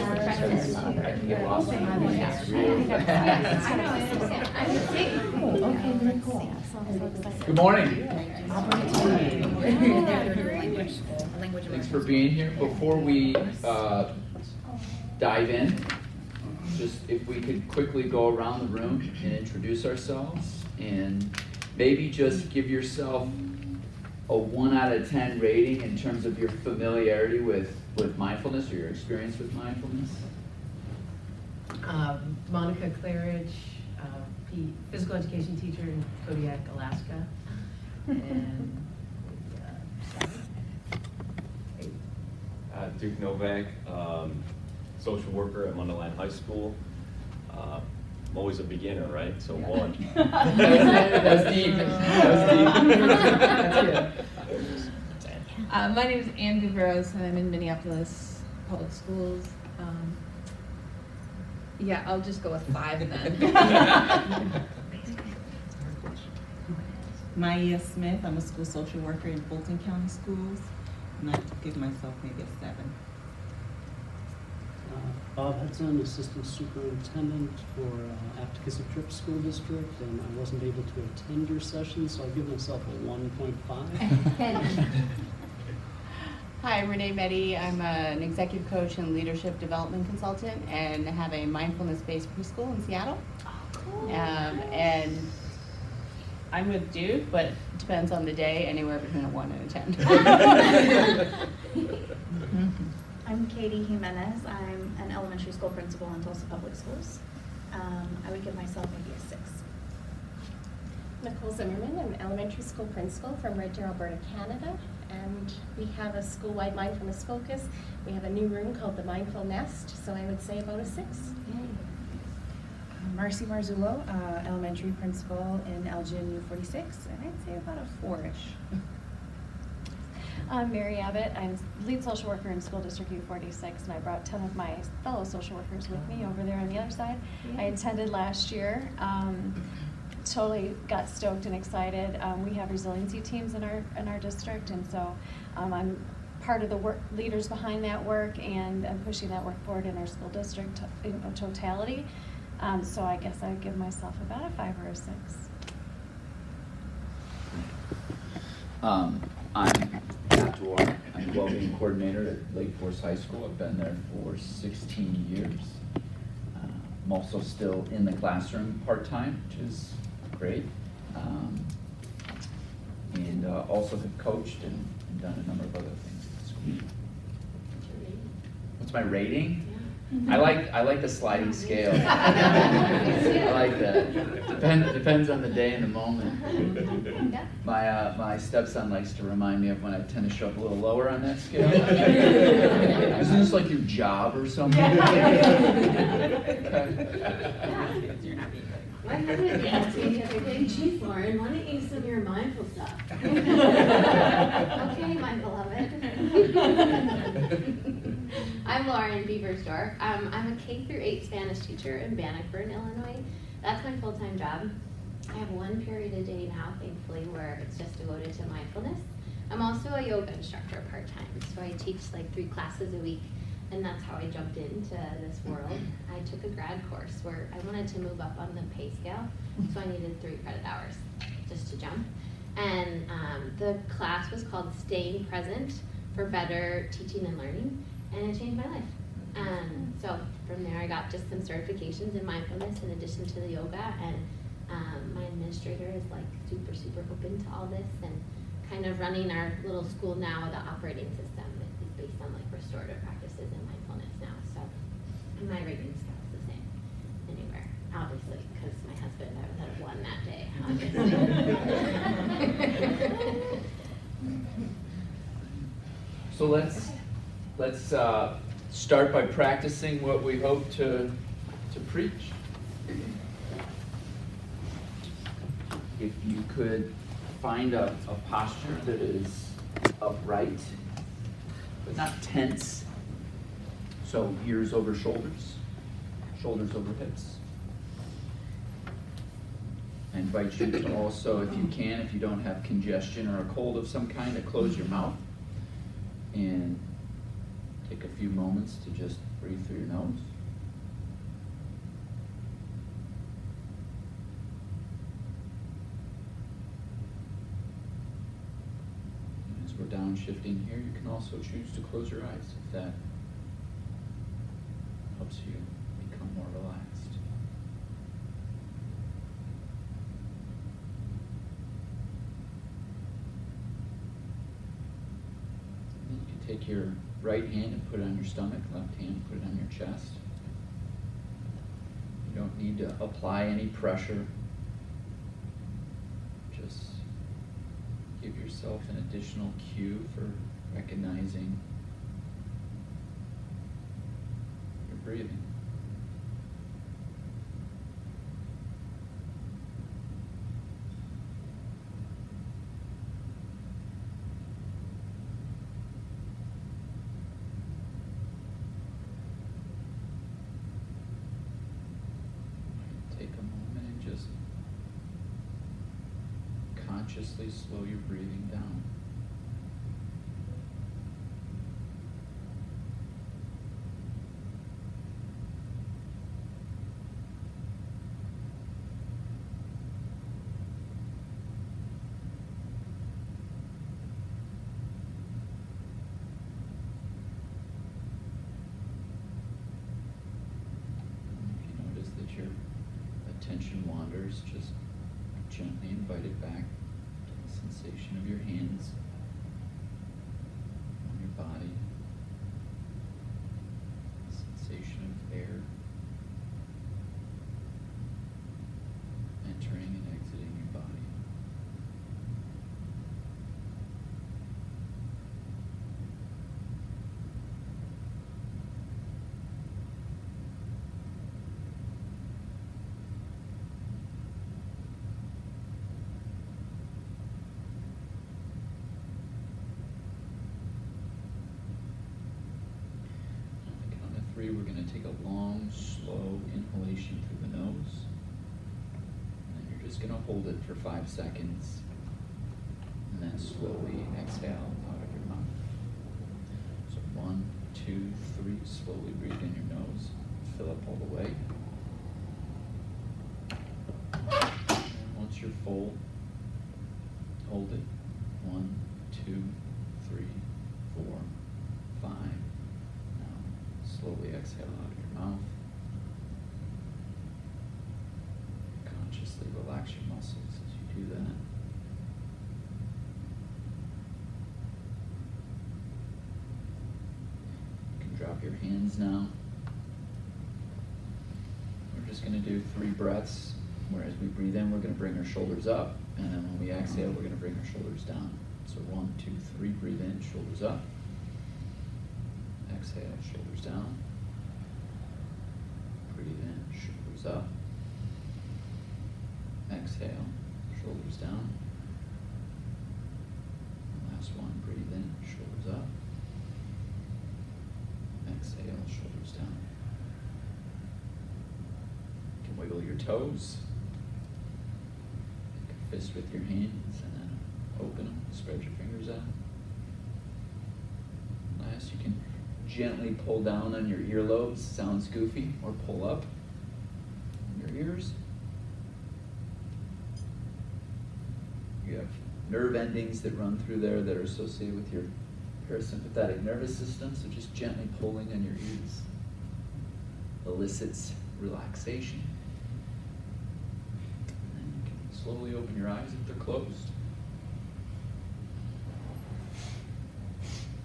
I can get lost in the weeds real fast. Good morning. Thanks for being here. Before we dive in, just if we could quickly go around the room and introduce ourselves, and maybe just give yourself a 1 out of 10 rating in terms of your familiarity with mindfulness or your experience with mindfulness. Monica Claridge, physical education teacher in Kodiak, Alaska. And Duke Novak, social worker at Mundelein High School. I'm always a beginner, right? So 1. That's deep. That's good. My name is Anne Gavros, and I'm in Minneapolis Public Schools. Yeah, I'll just go with 5 then. Maya Smith, I'm a school social worker in Fulton County Schools, and I give myself maybe a 7. Bob Hudson, Assistant Superintendent for Aptekissick Trip School District, and I wasn't able to attend your session, so I give myself a 1.5. Hi, I'm Renee Meddy. I'm an executive coach and leadership development consultant and have a mindfulness-based preschool in Seattle. And I'm with Duke, but it depends on the day, anywhere between a 1 and a 10. I'm Katie Jimenez. I'm an elementary school principal in Tulsa Public Schools. I would give myself maybe a 6. Nicole Zimmerman, I'm an elementary school principal from Red Deer, Alberta, Canada, and we have a school-wide mindfulness focus. We have a new room called the Mindful Nest, so I would say about a 6. Marcy Marzullo, elementary principal in Elgin U46, and I'd say about a 4-ish. I'm Mary Abbott. I'm lead social worker in School District U46, and I brought 10 of my fellow social workers with me over there on the other side. I attended last year. Totally got stoked and excited. We have resiliency teams in our district, and so I'm part of the work leaders behind that work, and I'm pushing that work forward in our school district in totality. So I guess I would give myself about a 5 or a 6. I'm Matt Dwar. I'm the well-being coordinator at Lake Forest High School. I've been there for 16 years. I'm also still in the classroom part-time, which is great. And also have coached and done a number of other things at the school. What's my rating? I like the sliding scale. I like that. Depends on the day and the moment. My stepson likes to remind me of when I tend to show up a little lower on that scale. Isn't this like your job or something? My husband asked me the other day, geez, Lauren, why don't you use some of your mindful stuff? Okay, my beloved. I'm Lauren Beaversdorf. I'm a K-8 Spanish teacher in Bannockburn, Illinois. That's my full-time job. I have 1 period a day now, thankfully, where it's just devoted to mindfulness. I'm also a yoga instructor part-time, so I teach like 3 classes a week, and that's how I jumped into this world. I took a grad course where I wanted to move up on the pay scale, so I needed 3 credit hours just to jump. And the class was called Staying Present for Better Teaching and Learning, and it changed my life. So from there I got just some certifications in mindfulness in addition to the yoga, and my administrator is like super open to all this, and kind of running our little school now, the operating system is based on like restorative practices and mindfulness now. So my rating scale is the same anywhere, obviously, because my husband, I was at a 1 that day, obviously. So let's start by practicing what we hope to preach. If you could find a posture that is upright, but not tense. So ears over shoulders, shoulders over hips. I invite you to also, if you can, if you don't have congestion or a cold of some kind, to close your mouth and take a few moments to just breathe through your nose. And as we're downshifting here, you can also choose to close your eyes if that helps you become more relaxed. And you can take your right hand and put it on your stomach, left hand put it on your chest. You don't need to apply any pressure. Just give yourself an additional cue for recognizing your breathing. Take a moment and just consciously slow your breathing down. If you notice that your attention wanders, just gently invite it back to the sensation of your hands on your body, the sensation of air entering and exiting your body. On the count of 3, we're going to take a long, slow inhalation through the nose. And then you're just going to hold it for 5 seconds. And then slowly exhale out of your mouth. So 1, 2, 3, slowly breathe in your nose. Fill up all the way. And once you're full, hold it. 1, 2, 3, 4, 5. Now slowly exhale out of your mouth. Consciously relax your muscles as you do that. You can drop your hands now. We're just going to do 3 breaths, where as we breathe in, we're going to bring our shoulders up, and then when we exhale, we're going to bring our shoulders down. So 1, 2, 3, breathe in, shoulders up. Exhale, shoulders down. Breathe in, shoulders up. Exhale, shoulders down. Last one, breathe in, shoulders up. Exhale, shoulders down. You can wiggle your toes. Make a fist with your hands and then open them, spread your fingers out. Last, you can gently pull down on your earlobes, sounds goofy, or pull up on your ears. You have nerve endings that run through there that are associated with your parasympathetic nervous system, so just gently pulling on your ears elicits relaxation. And then you can slowly open your eyes if they're closed.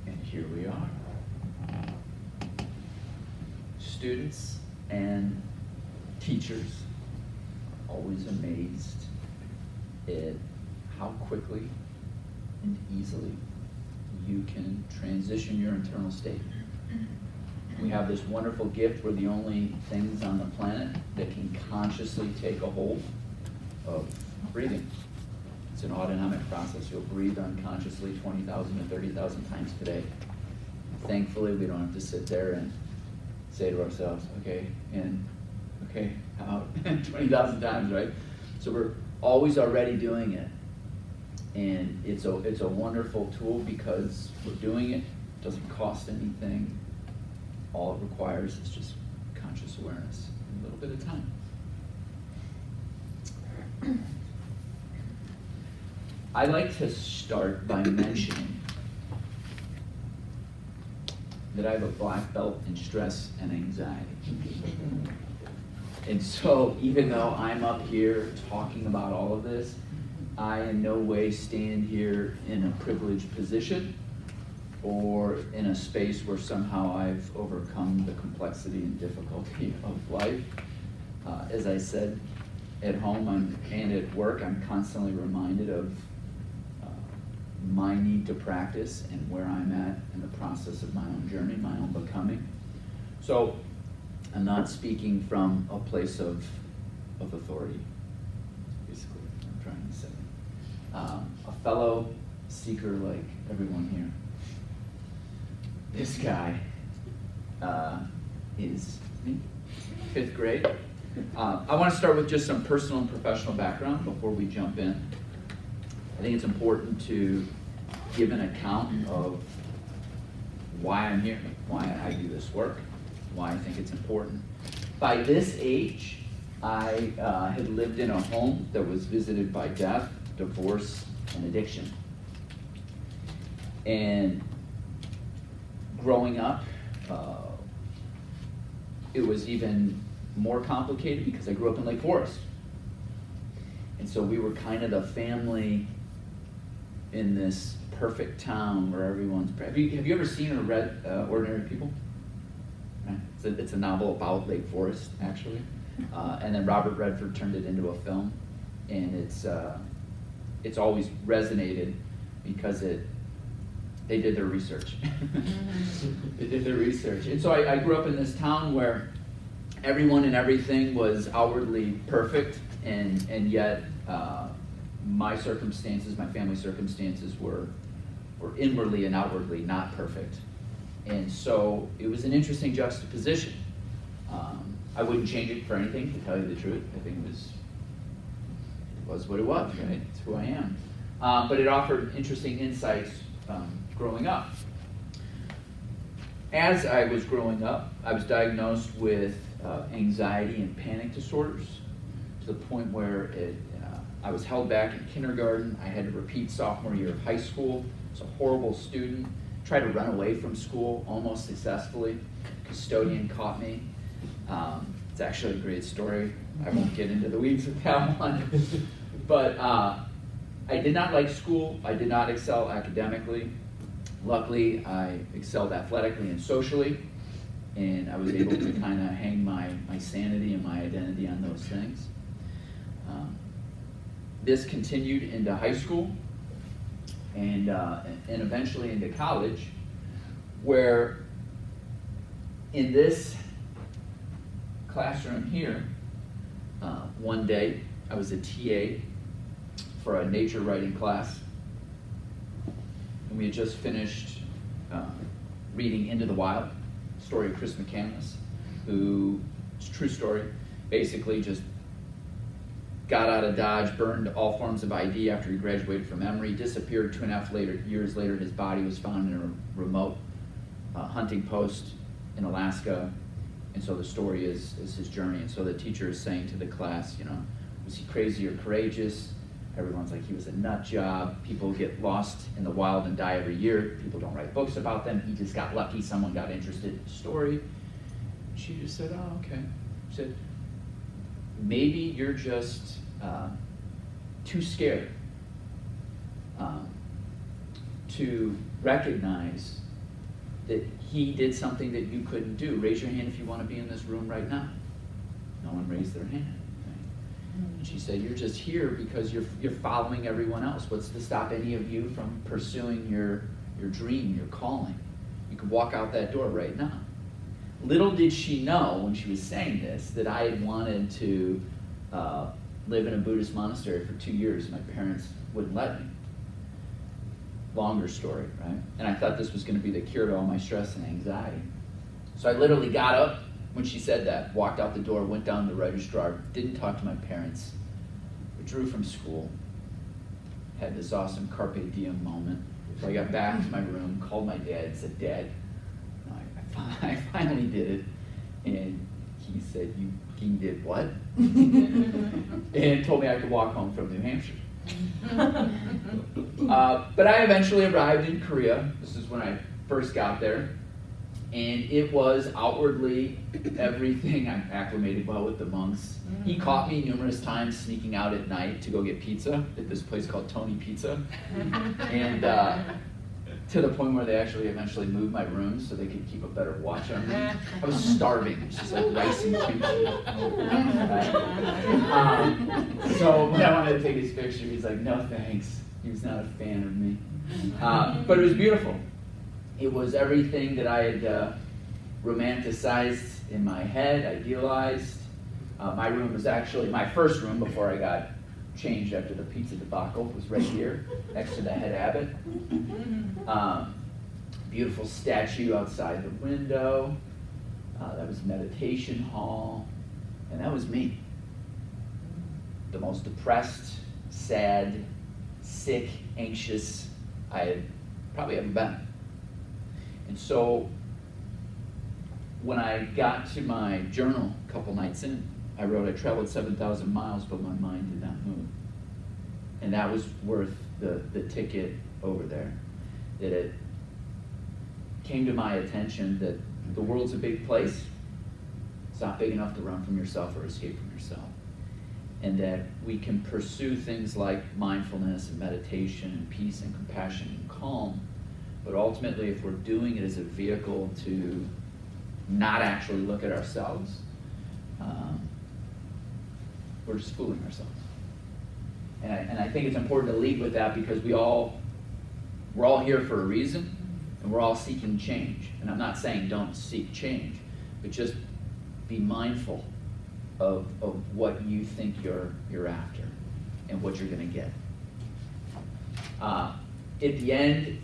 And here we are. Students and teachers are always amazed at how quickly and easily you can transition your internal state. We have this wonderful gift. We're the only things on the planet that can consciously take a hold of breathing. It's an autonomic process. You'll breathe unconsciously 20,000 to 30,000 times per day. Thankfully, we don't have to sit there and say to ourselves, okay, in, okay, out, 20,000 times, right? So we're always already doing it. And it's a wonderful tool because we're doing it, doesn't cost anything, all it requires is just conscious awareness, and a little bit of time. I like to start by mentioning that I have a black belt in stress and anxiety. And so even though I'm up here talking about all of this, I in no way stand here in a privileged position or in a space where somehow I've overcome the complexity and difficulty of life. As I said, at home and at work, I'm constantly reminded of my need to practice and where I'm at in the process of my own journey, my own becoming. So I'm not speaking from a place of authority, basically, what I'm trying to say. A fellow seeker like everyone here. This guy is me, 5th grade. I want to start with just some personal and professional background before we jump in. I think it's important to give an account of why I'm here, why I do this work, why I think it's important. By this age, I had lived in a home that was visited by death, divorce, and addiction. And growing up, it was even more complicated because I grew up in Lake Forest. And so we were kind of the family in this perfect town where everyone's... Have you ever seen or read Ordinary People? Right? It's a novel about Lake Forest, actually. And then Robert Redford turned it into a film. And it's always resonated because they did their research. They did their research. And so I grew up in this town where everyone and everything was outwardly perfect, and yet my circumstances, my family circumstances were inwardly and outwardly not perfect. And so it was an interesting juxtaposition. I wouldn't change it for anything, to tell you the truth. I think it was what it was, right? It's who I am. But it offered interesting insights growing up. As I was growing up, I was diagnosed with anxiety and panic disorders to the point where I was held back in kindergarten. I had to repeat sophomore year of high school. I was a horrible student. Tried to run away from school almost successfully. Custodian caught me. It's actually a great story. I won't get into the weeds with that one. But I did not like school. I did not excel academically. Luckily, I excelled athletically and socially, and I was able to kind of hang my sanity and my identity on those things. This continued into high school and eventually into college, where in this classroom here, one day I was a TA for a nature writing class. And we had just finished reading Into the Wild, story of Chris McCandless, who, it's a true story, basically just got out of Dodge, burned all forms of ID after he graduated from Emory, disappeared 2.5 years later. His body was found in a remote hunting post in Alaska. And so the story is his journey. And so the teacher is saying to the class, was he crazy or courageous? Everyone's like, he was a nut job. People get lost in the wild and die every year. People don't write books about them. He just got lucky. Someone got interested in the story. She just said, oh, okay. She said, maybe you're just too scared to recognize that he did something that you couldn't do. Raise your hand if you want to be in this room right now. No one raised their hand. And she said, you're just here because you're following everyone else. What's to stop any of you from pursuing your dream, your calling? You could walk out that door right now. Little did she know when she was saying this that I had wanted to live in a Buddhist monastery for 2 years. My parents wouldn't let me. Longer story, right? And I thought this was going to be the cure to all my stress and anxiety. So I literally got up when she said that, walked out the door, went down to the registrar, didn't talk to my parents, withdrew from school, had this awesome carpe diem moment. So I got back to my room, called my dad, and said, Dad, I finally did it, and he said, "You did what?" And told me I could walk home from New Hampshire. But I eventually arrived in Korea. This is when I first got there. And it was outwardly everything. I'm acclimated well with the monks. He caught me numerous times sneaking out at night to go get pizza at this place called Tony Pizza. And to the point where they actually eventually moved my room so they could keep a better watch on me. I was starving. It was just like rice and kimchi. So when I wanted to take his picture, he's like, "No thanks." He was not a fan of me. But it was beautiful. It was everything that I had romanticized in my head, idealized. My room was actually, my first room before I got changed after the pizza debacle was right here, next to the head abbot. Beautiful statue outside the window. That was meditation hall. And that was me. The most depressed, sad, sick, anxious I had probably ever been. And so when I got to my journal a couple nights in, I wrote, "I traveled 7,000 miles, but my mind did not move." And that was worth the ticket over there. That it came to my attention that the world's a big place. It's not big enough to run from yourself or escape from yourself. And that we can pursue things like mindfulness and meditation and peace and compassion and calm. But ultimately, if we're doing it as a vehicle to not actually look at ourselves, we're just fooling ourselves. And I think it's important to lead with that because we're all here for a reason, and we're all seeking change. And I'm not saying don't seek change, but just be mindful of what you think you're after and what you're going to get. At the end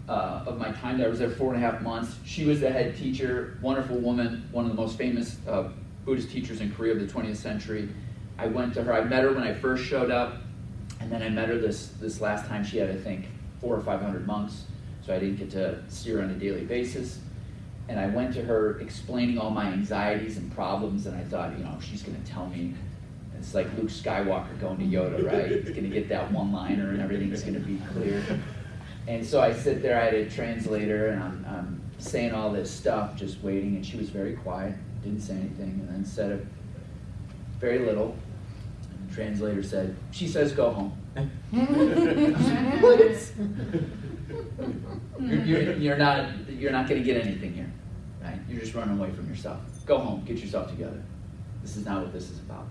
of my time there, I was there 4.5 months. She was the head teacher, wonderful woman, one of the most famous Buddhist teachers in Korea of the 20th century. I went to her, I met her when I first showed up, and then I met her this last time. She had, I think, 400 or 500 monks, so I didn't get to see her on a daily basis. And I went to her explaining all my anxieties and problems, and I thought, she's going to tell me. It's like Luke Skywalker going to Yoda, right? He's going to get that one-liner and everything's going to be clear. And so I sit there, I had a translator, and I'm saying all this stuff, just waiting, and she was very quiet, didn't say anything, and then said very little. And the translator said, "She says go home." What? You're not going to get anything here, right? You're just running away from yourself. Go home, get yourself together. This is not what this is about.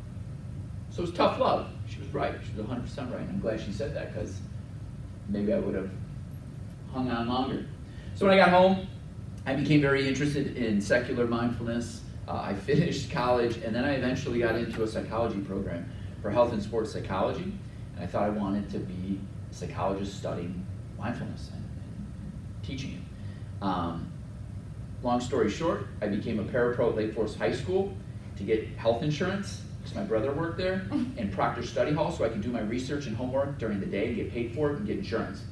So it was tough love. She was right. She was 100% right. And I'm glad she said that because maybe I would have hung on longer. So when I got home, I became very interested in secular mindfulness. I finished college, and then I eventually got into a psychology program for health and sports psychology. And I thought I wanted to be a psychologist studying mindfulness and teaching it. Long story short, I became a parapro at Lake Forest High School to get health insurance because my brother worked there, and Proctor Study Hall so I could do my research and homework during the day and get paid for it and get insurance.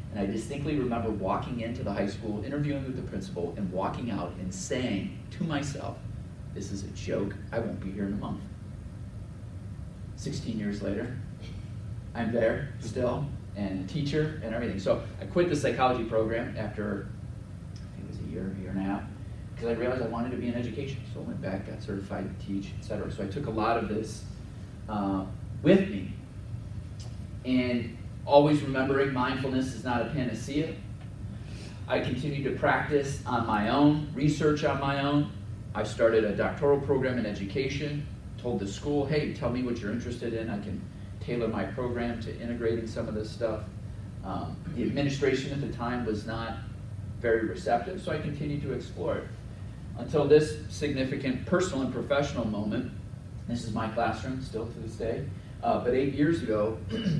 And I distinctly remember walking into the high school, interviewing with the principal, and walking out and saying to myself, "This is a joke. I won't be here in a month." 16 years later, I'm there still, and a teacher and everything. So I quit the psychology program after, I think it was a year and a half, because I realized I wanted to be in education. So I went back, got certified to teach, etc. So I took a lot of this with me. And always remembering mindfulness is not a panacea. I continued to practice on my own, research on my own. I started a doctoral program in education, told the school, "Hey, tell me what you're interested in. I can tailor my program to integrating some of this stuff." The administration at the time was not very receptive, so I continued to explore it. Until this significant personal and professional moment. This is my classroom still to this day. But 8 years ago,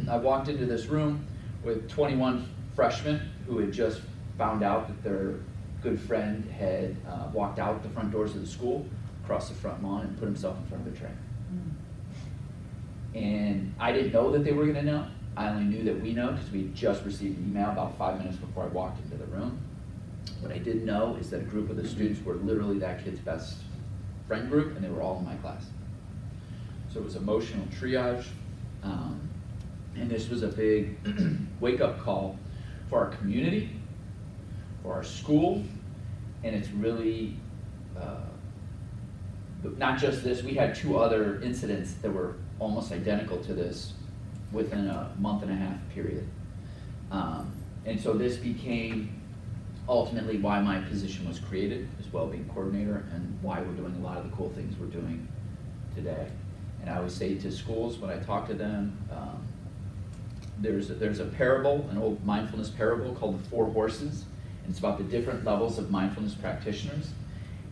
I walked into this room with 21 freshmen who had just found out that their good friend had walked out the front doors of the school, across the front lawn, and put himself in front of a train. And I didn't know that they were going to know. I only knew that we know because we had just received an email about 5 minutes before I walked into the room. What I didn't know is that a group of the students were literally that kid's best friend group, and they were all in my class. So it was emotional triage, and this was a big wake-up call for our community, for our school, and it's really, not just this, we had 2 other incidents that were almost identical to this within a month-and-a-half period. And so this became ultimately why my position was created as well-being coordinator, and why we're doing a lot of the cool things we're doing today. And I always say to schools when I talk to them, there's a parable, an old mindfulness parable called the 4 Horses, and it's about the different levels of mindfulness practitioners.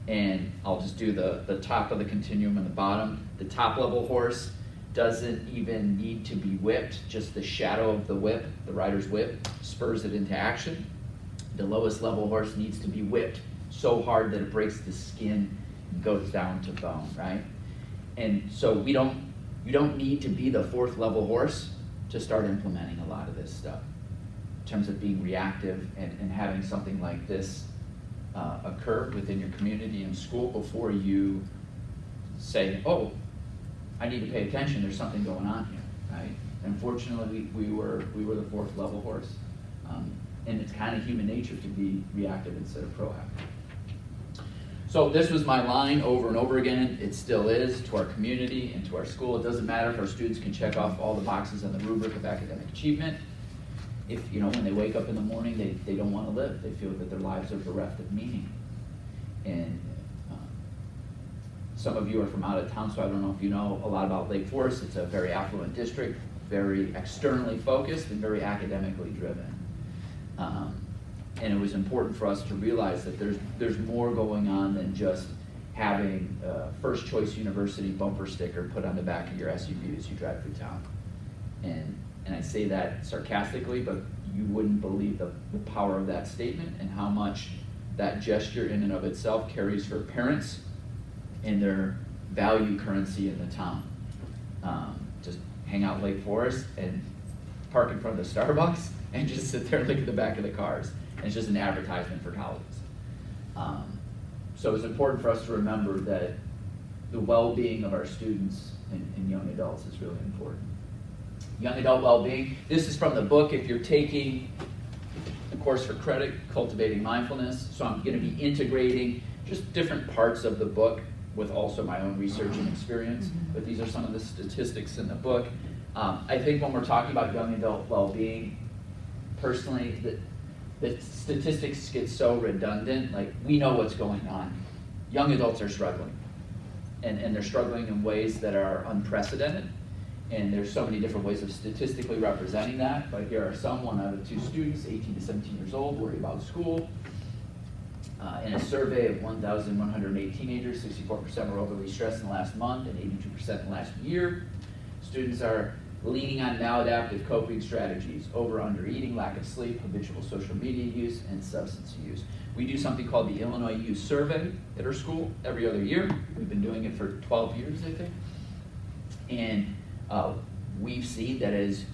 And I'll just do the top of the continuum and the bottom. The top level horse doesn't even need to be whipped, just the shadow of the whip, the rider's whip, spurs it into action. The lowest level horse needs to be whipped so hard that it breaks the skin and goes down to bone, right? And so you don't need to be the 4th level horse to start implementing a lot of this stuff in terms of being reactive and having something like this occur within your community and school before you say, oh, I need to pay attention, there's something going on here, right? Unfortunately, we were the 4th level horse. And it's kind of human nature to be reactive instead of proactive. So this was my line over and over again. It still is to our community and to our school. It doesn't matter if our students can check off all the boxes on the rubric of academic achievement. If, when they wake up in the morning, they don't want to live. They feel that their lives are bereft of meaning. And some of you are from out of town, so I don't know if you know a lot about Lake Forest. It's a very affluent district, very externally focused and very academically driven. And it was important for us to realize that there's more going on than just having a First Choice University bumper sticker put on the back of your SUV as you drive through town. And I say that sarcastically, but you wouldn't believe the power of that statement and how much that gesture in and of itself carries for parents and their value currency in the town. Just hang out Lake Forest and park in front of the Starbucks and just sit there and look at the back of the cars. And it's just an advertisement for colleges. So it's important for us to remember that the well-being of our students and young adults is really important. Young adult well-being, this is from the book. If you're taking a course for credit, Cultivating Mindfulness, so I'm going to be integrating just different parts of the book with also my own research and experience, but these are some of the statistics in the book. I think when we're talking about young adult well-being, personally, the statistics get so redundant. Like, we know what's going on. Young adults are struggling, and they're struggling in ways that are unprecedented, and there's so many different ways of statistically representing that, but here are some. 1 out of 2 students, 18 to 17 years old, worry about school. In a survey of 1,108 teenagers, 64% were overly stressed in the last month and 82% in the last year. Students are leaning on maladaptive coping strategies, over/under eating, lack of sleep, habitual social media use, and substance use. We do something called the Illinois Youth Survey at our school every other year. We've been doing it for 12 years, I think. And we've seen that as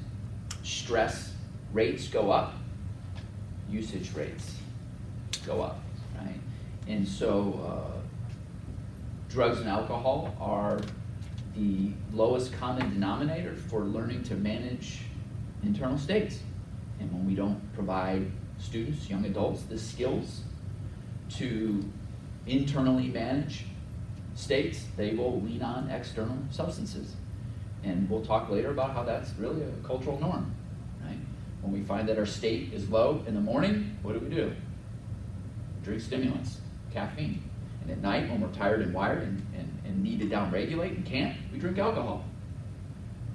stress rates go up, usage rates go up, right? And so drugs and alcohol are the lowest common denominator for learning to manage internal states. And when we don't provide students, young adults, the skills to internally manage states, they will lean on external substances. And we'll talk later about how that's really a cultural norm, right? When we find that our state is low in the morning, what do? Drink stimulants, caffeine. And at night, when we're tired and wired and need to downregulate and can't, we drink alcohol.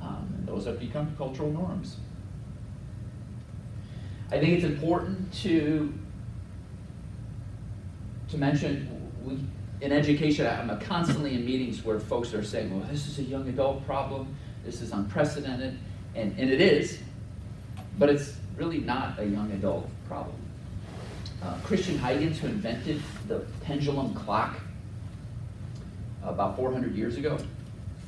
And those have become cultural norms. I think it's important to mention, in education, I'm constantly in meetings where folks are saying, well, this is a young adult problem, this is unprecedented, and it is, but it's really not a young adult problem. Christian Huygens, who invented the pendulum clock about 400 years ago,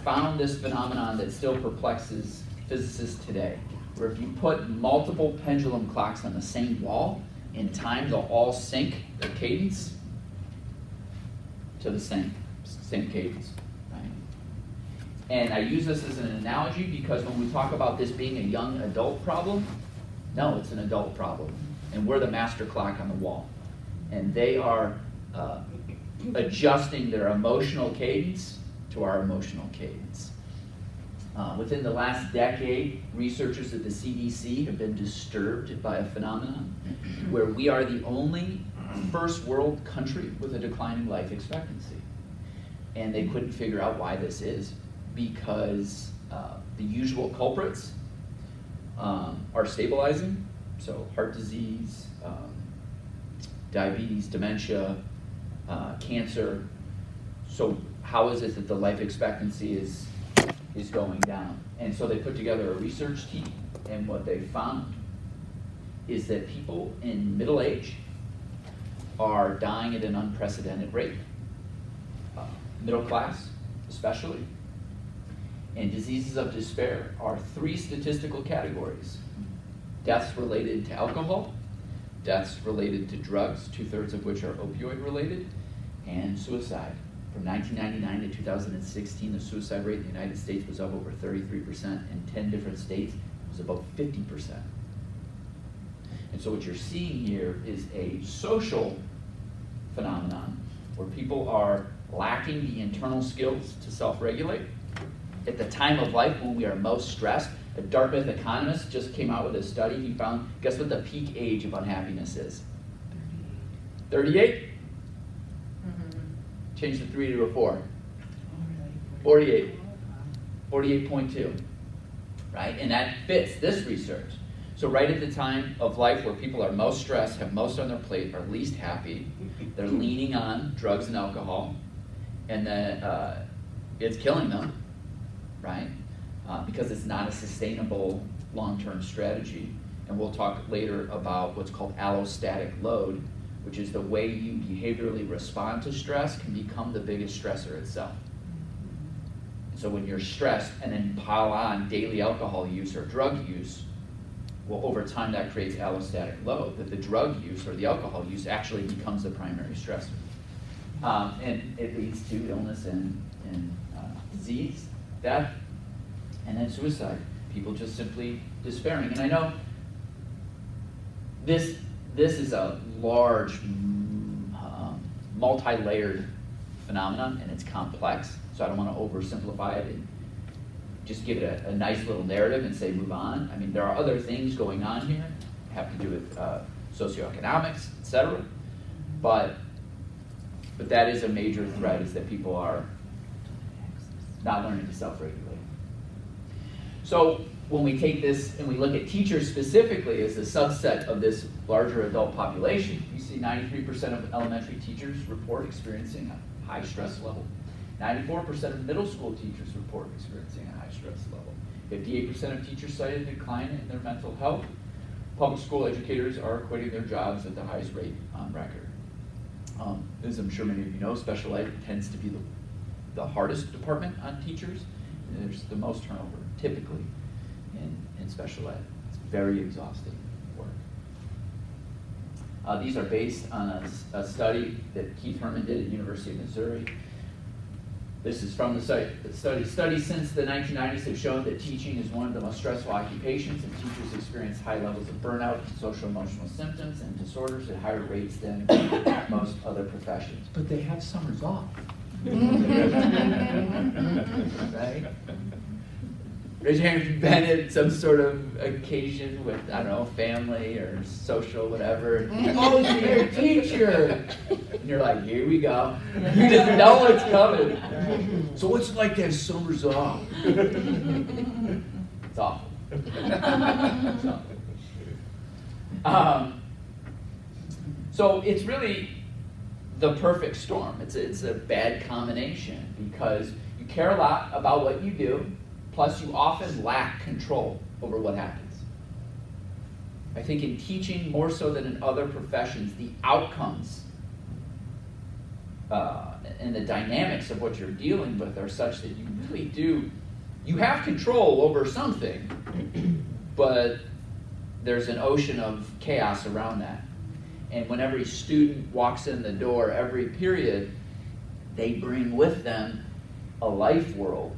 found this phenomenon that still perplexes physicists today, where if you put multiple pendulum clocks on the same wall, in time, they'll all sync their cadence to the same cadence, right? And I use this as an analogy because when we talk about this being a young adult problem, no, it's an adult problem. And we're the master clock on the wall. And they are adjusting their emotional cadence to our emotional cadence. Within the last decade, researchers at the CDC have been disturbed by a phenomenon where we are the only first world country with a declining life expectancy. And they couldn't figure out why this is, because the usual culprits are stabilizing, so heart disease, diabetes, dementia, cancer. So how is it that the life expectancy is going down? And so they put together a research team, and what they found is that people in middle age are dying at an unprecedented rate. Middle class, especially. And diseases of despair are 3 statistical categories: deaths related to alcohol, deaths related to drugs, 2/3 of which are opioid related, and suicide. From 1999 to 2016, the suicide rate in the United States was up over 33%. In 10 different states, it was about 50%. And so what you're seeing here is a social phenomenon where people are lacking the internal skills to self-regulate. At the time of life when we are most stressed, a Dartmouth economist just came out with a study. He found, guess what the peak age of unhappiness is? 38? Change the 3 to a 4. 48. 48.2. Right? And that fits this research. So right at the time of life where people are most stressed, have most on their plate, are least happy, they're leaning on drugs and alcohol, and then it's killing them, right? Because it's not a sustainable long-term strategy. And we'll talk later about what's called allostatic load, which is the way you behaviorally respond to stress can become the biggest stressor itself. So when you're stressed and then pile on daily alcohol use or drug use, well, over time that creates allostatic load, that the drug use or the alcohol use actually becomes the primary stressor. And it leads to illness and disease, death, and then suicide. People just simply despairing. And I know this is a large, multi-layered phenomenon, and it's complex, so I don't want to oversimplify it and just give it a nice little narrative and say move on. I mean, there are other things going on here, have to do with socioeconomics, etc. But that is a major threat, is that people are not learning to self-regulate. So when we take this and we look at teachers specifically as a subset of this larger adult population, you see 93% of elementary teachers report experiencing a high stress level. 94% of middle school teachers report experiencing a high stress level. 58% of teachers cited a decline in their mental health. Public school educators are quitting their jobs at the highest rate on record. As I'm sure many of you know, special ed tends to be the hardest department on teachers. There's the most turnover, typically, in special ed. It's very exhausting work. These are based on a study that Keith Herman did at the University of Missouri. This is from the study. Studies since the 1990s have shown that teaching is one of the most stressful occupations, and teachers experience high levels of burnout, social emotional symptoms, and disorders at higher rates than most other professions. But they have summers off. Right? Raise your hand if you've been at some sort of occasion with, I don't know, family or social, whatever. Oh, so you're a teacher. And you're like, here we go. You just know what's coming. So what's it like to have summers off? It's awful. It's awful. So it's really the perfect storm. It's a bad combination because you care a lot about what you do, plus you often lack control over what happens. I think in teaching, more so than in other professions, the outcomes and the dynamics of what you're dealing with are such that you really do, you have control over something, but there's an ocean of chaos around that. And when every student walks in the door every period, they bring with them a life world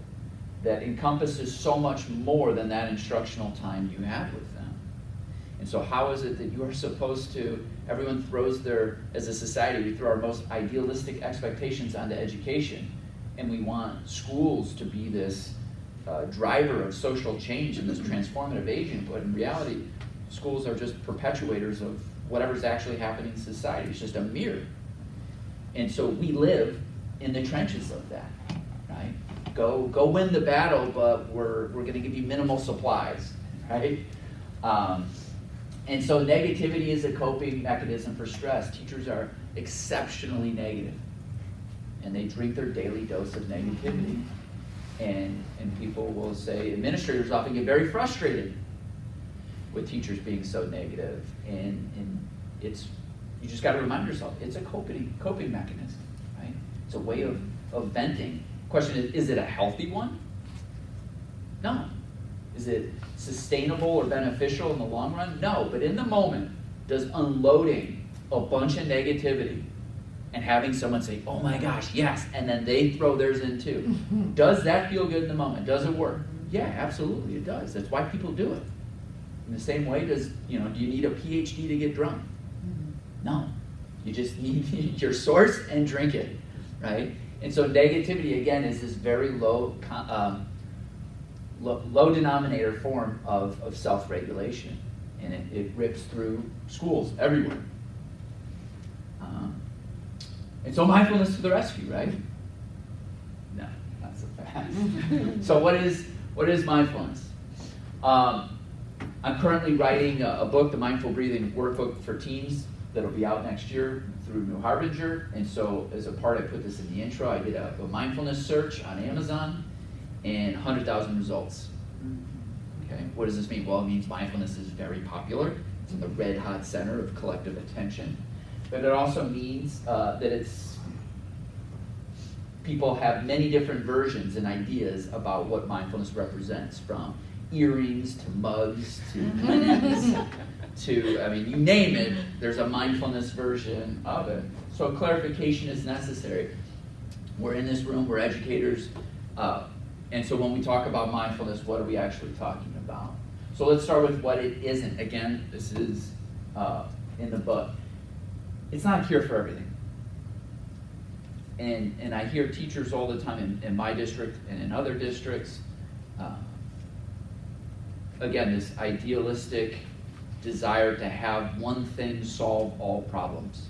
that encompasses so much more than that instructional time you have with them. And so how is it that you are supposed to, everyone throws their, as a society, we throw our most idealistic expectations onto education, and we want schools to be this driver of social change and this transformative agent, but in reality, schools are just perpetuators of whatever's actually happening in society. It's just a mirror. And so we live in the trenches of that, right? Go win the battle, but we're going to give you minimal supplies, right? And so negativity is a coping mechanism for stress. Teachers are exceptionally negative, and they drink their daily dose of negativity. And people will say, administrators often get very frustrated with teachers being so negative. And it's, you just got to remind yourself, it's a coping mechanism, right? It's a way of venting. Question is it a healthy one? No. Is it sustainable or beneficial in the long run? No, but in the moment, does unloading a bunch of negativity and having someone say, oh my gosh, yes, and then they throw theirs in too, does that feel good in the moment? Does it work? Yeah, absolutely it does. That's why people do it. In the same way, do you need a PhD to get drunk? No. You just need your source and drink it, right? And so negativity, again, is this very low denominator form of self-regulation. And it rips through schools everywhere. And so mindfulness to the rescue, right? No, not so fast. So what is mindfulness? I'm currently writing a book, the Mindful Breathing Workbook for Teens, that'll be out next year through New Harbinger. And so as a part, I put this in the intro, I did a mindfulness search on Amazon and 100,000 results. Okay, what does this mean? Well, it means mindfulness is very popular. It's in the red hot center of collective attention. But it also means that people have many different versions and ideas about what mindfulness represents, from earrings to mugs to pennies to, I mean, you name it, there's a mindfulness version of it. So clarification is necessary. We're in this room, we're educators, and so when we talk about mindfulness, what are we actually talking about? So let's start with what it isn't. Again, this is in the book. It's not a cure for everything. And I hear teachers all the time in my district and in other districts, again, this idealistic desire to have one thing solve all problems.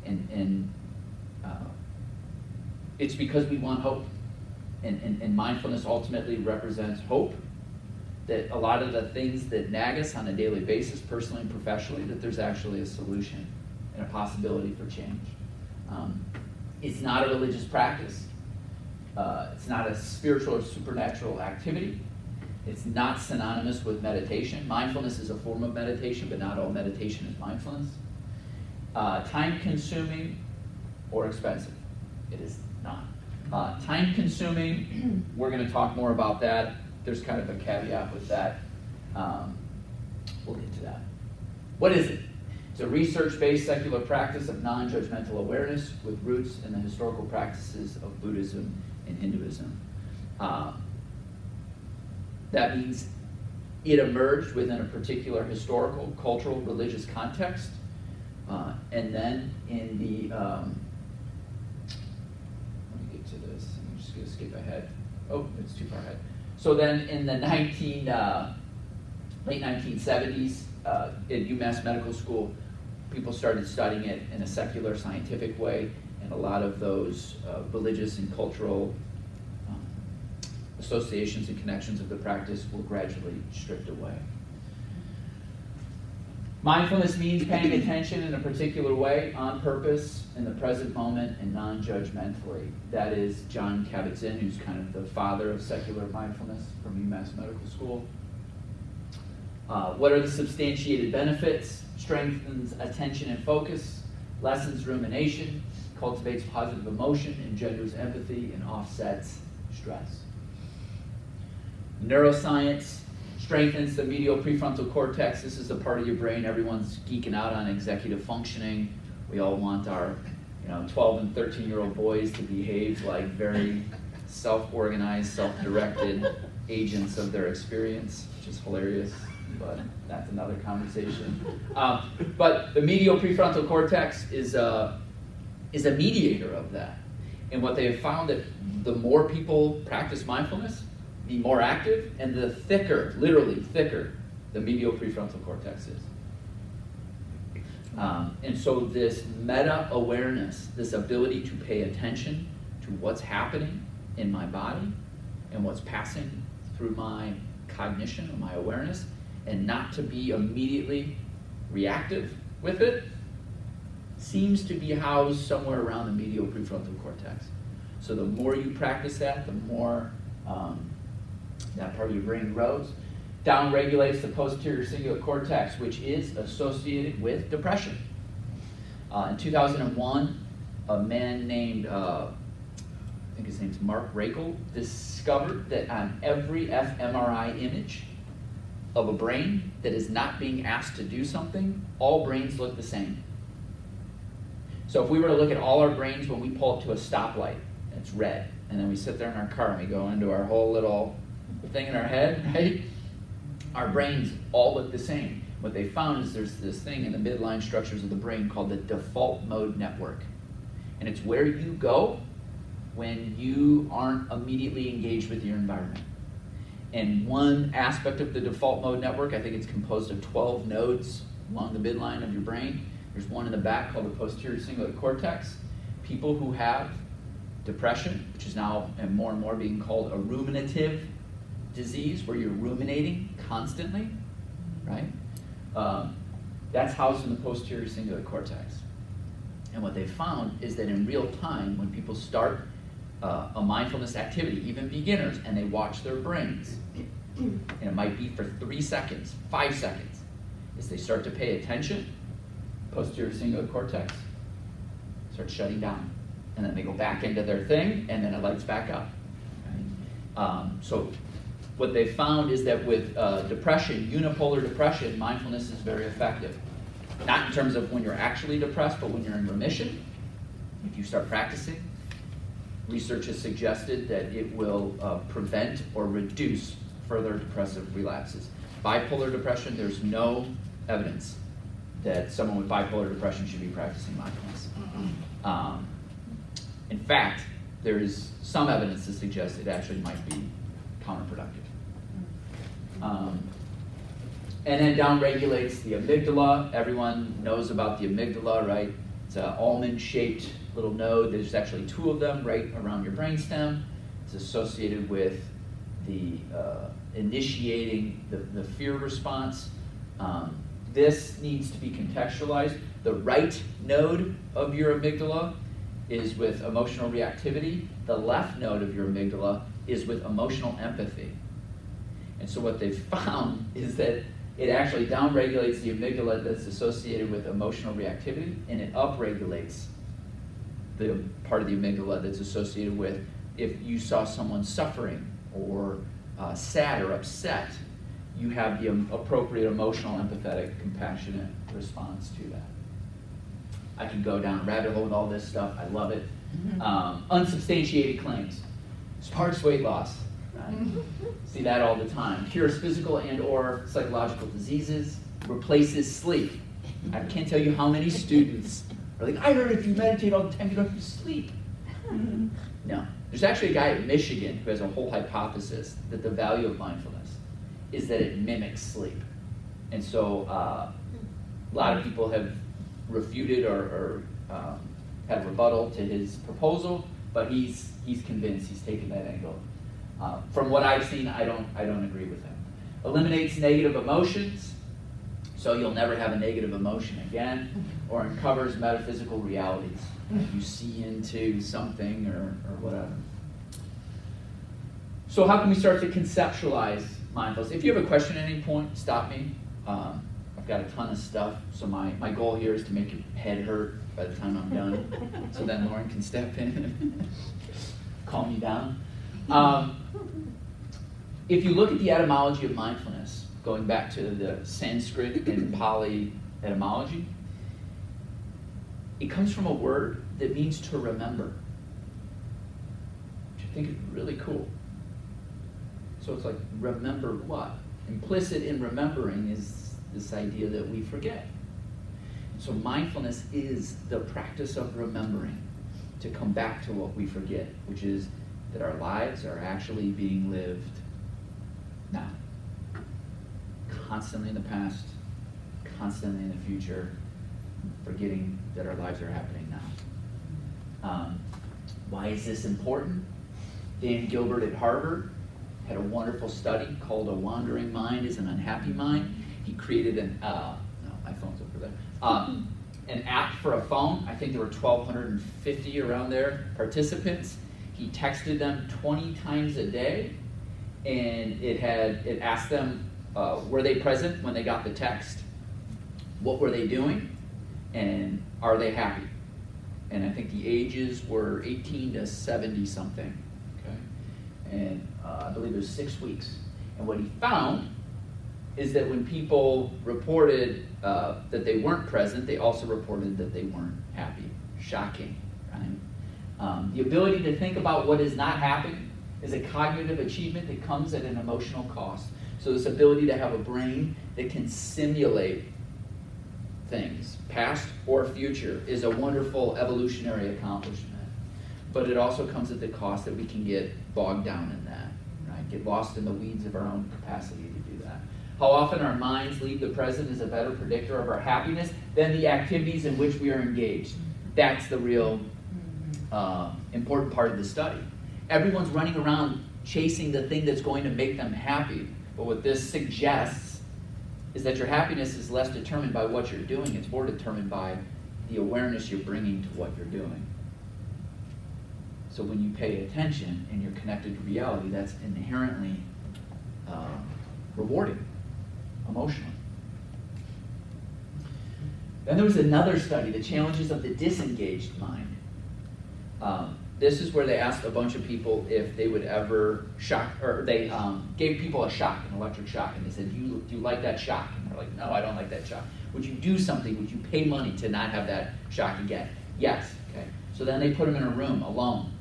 And it's because we want hope. And mindfulness ultimately represents hope, that a lot of the things that nag us on a daily basis, personally and professionally, that there's actually a solution and a possibility for change. It's not a religious practice. It's not a spiritual or supernatural activity. It's not synonymous with meditation. Mindfulness is a form of meditation, but not all meditation is mindfulness. Time-consuming or expensive? It is not. Time-consuming, we're going to talk more about that. There's kind of a caveat with that. We'll get to that. What is it? It's a research-based secular practice of non-judgmental awareness with roots in the historical practices of Buddhism and Hinduism. That means it emerged within a particular historical, cultural, religious context, and then in the, let me get to this, I'm just going to skip ahead. Oh, it's too far ahead. So then in the late 1970s, at UMass Medical School, people started studying it in a secular, scientific way, and a lot of those religious and cultural associations and connections of the practice were gradually stripped away. Mindfulness means paying attention in a particular way, on purpose, in the present moment, and non-judgmentally. That is John Kabat-Zinn, who's kind of the father of secular mindfulness from UMass Medical School. What are the substantiated benefits? Strengthens attention and focus, lessens rumination, cultivates positive emotion, engenders empathy, and offsets stress. Neuroscience strengthens the medial prefrontal cortex. This is the part of your brain everyone's geeking out on, executive functioning. We all want our 12 and 13-year-old boys to behave like very self-organized, self-directed agents of their experience, which is hilarious, but that's another conversation. But the medial prefrontal cortex is a mediator of that. And what they have found that the more people practice mindfulness, the more active and the thicker, literally thicker, the medial prefrontal cortex is. And so this meta-awareness, this ability to pay attention to what's happening in my body and what's passing through my cognition or my awareness, and not to be immediately reactive with it, seems to be housed somewhere around the medial prefrontal cortex. So the more you practice that, the more that part of your brain grows. Downregulates the posterior cingulate cortex, which is associated with depression. In 2001, a man named, I think his name's Mark Rakel, discovered that on every fMRI image of a brain that is not being asked to do something, all brains look the same. So if we were to look at all our brains when we pull up to a stoplight, and it's red, and then we sit there in our car and we go into our whole little thing in our head, right? Our brains all look the same. What they found is there's this thing in the midline structures of the brain called the default mode network. And it's where you go when you aren't immediately engaged with your environment. And one aspect of the default mode network, I think it's composed of 12 nodes along the midline of your brain. There's one in the back called the posterior cingulate cortex. People who have depression, which is now and more being called a ruminative disease, where you're ruminating constantly, right? That's housed in the posterior cingulate cortex. And what they found is that in real time, when people start a mindfulness activity, even beginners, and they watch their brains, and it might be for 3 seconds, 5 seconds, as they start to pay attention, posterior cingulate cortex starts shutting down. And then they go back into their thing, and then it lights back up. Right? So what they found is that with depression, unipolar depression, mindfulness is very effective. Not in terms of when you're actually depressed, but when you're in remission. If you start practicing, research has suggested that it will prevent or reduce further depressive relapses. Bipolar depression, there's no evidence that someone with bipolar depression should be practicing mindfulness. In fact, there is some evidence to suggest it actually might be counterproductive. And then downregulates the amygdala. Everyone knows about the amygdala, right? It's an almond-shaped little node. There's actually 2 of them right around your brainstem. It's associated with the initiating the fear response. This needs to be contextualized. The right node of your amygdala is with emotional reactivity. The left node of your amygdala is with emotional empathy. And so what they've found is that it actually downregulates the amygdala that's associated with emotional reactivity, and it upregulates the part of the amygdala that's associated with if you saw someone suffering or sad or upset, you have the appropriate emotional, empathetic, compassionate response to that. I can go down a rabbit hole with all this stuff. I love it. Unsubstantiated claims. Sparks weight loss. Right? See that all the time. Cures physical and or psychological diseases. Replaces sleep. I can't tell you how many students are like, I heard if you meditate all the time, you don't have to sleep. No. There's actually a guy at Michigan who has a whole hypothesis that the value of mindfulness is that it mimics sleep. And so a lot of people have refuted or had rebuttal to his proposal, but he's convinced, he's taken that angle. From what I've seen, I don't agree with him. Eliminates negative emotions, so you'll never have a negative emotion again, or uncovers metaphysical realities. You see into something or whatever. So how can we start to conceptualize mindfulness? If you have a question at any point, stop me. I've got a ton of stuff, so my goal here is to make your head hurt by the time I'm done, so then Lauren can step in and calm me down. if you look at the etymology of mindfulness, going back to the Sanskrit and Pali etymology, it comes from a word that means to remember, which I think is really cool. So it's like, remember what? Implicit in remembering is this idea that we forget. So mindfulness is the practice of remembering, to come back to what we forget, which is that our lives are actually being lived now. Constantly in the past, constantly in the future, forgetting that our lives are happening now. Why is this important? Dan Gilbert at Harvard had a wonderful study called A Wandering Mind is an Unhappy Mind. He created an, no, my phone's over there, an app for a phone. I think there were 1,250 around there participants. He texted them 20 times a day, and it asked them, were they present when they got the text? What were they doing? And are they happy? And I think the ages were 18 to 70 something, okay? And I believe it was 6 weeks. And what he found is that when people reported that they weren't present, they also reported that they weren't happy. Shocking, right? The ability to think about what is not happening is a cognitive achievement that comes at an emotional cost. So this ability to have a brain that can simulate things, past or future, is a wonderful evolutionary accomplishment. But it also comes at the cost that we can get bogged down in that, right? Get lost in the weeds of our own capacity to do that. How often our minds leave the present is a better predictor of our happiness than the activities in which we are engaged. That's the real important part of the study. Everyone's running around chasing the thing that's going to make them happy. But what this suggests is that your happiness is less determined by what you're doing. It's more determined by the awareness you're bringing to what you're doing. So when you pay attention and you're connected to reality, that's inherently rewarding, emotionally. Then there was another study, the challenges of the disengaged mind. This is where they asked a bunch of people if they would ever shock, or they gave people a shock, an electric shock, and they said, do you like that shock? And they're like, no, I don't like that shock. Would you do something? Would you pay money to not have that shock again? Yes. Okay. So then they put them in a room alone,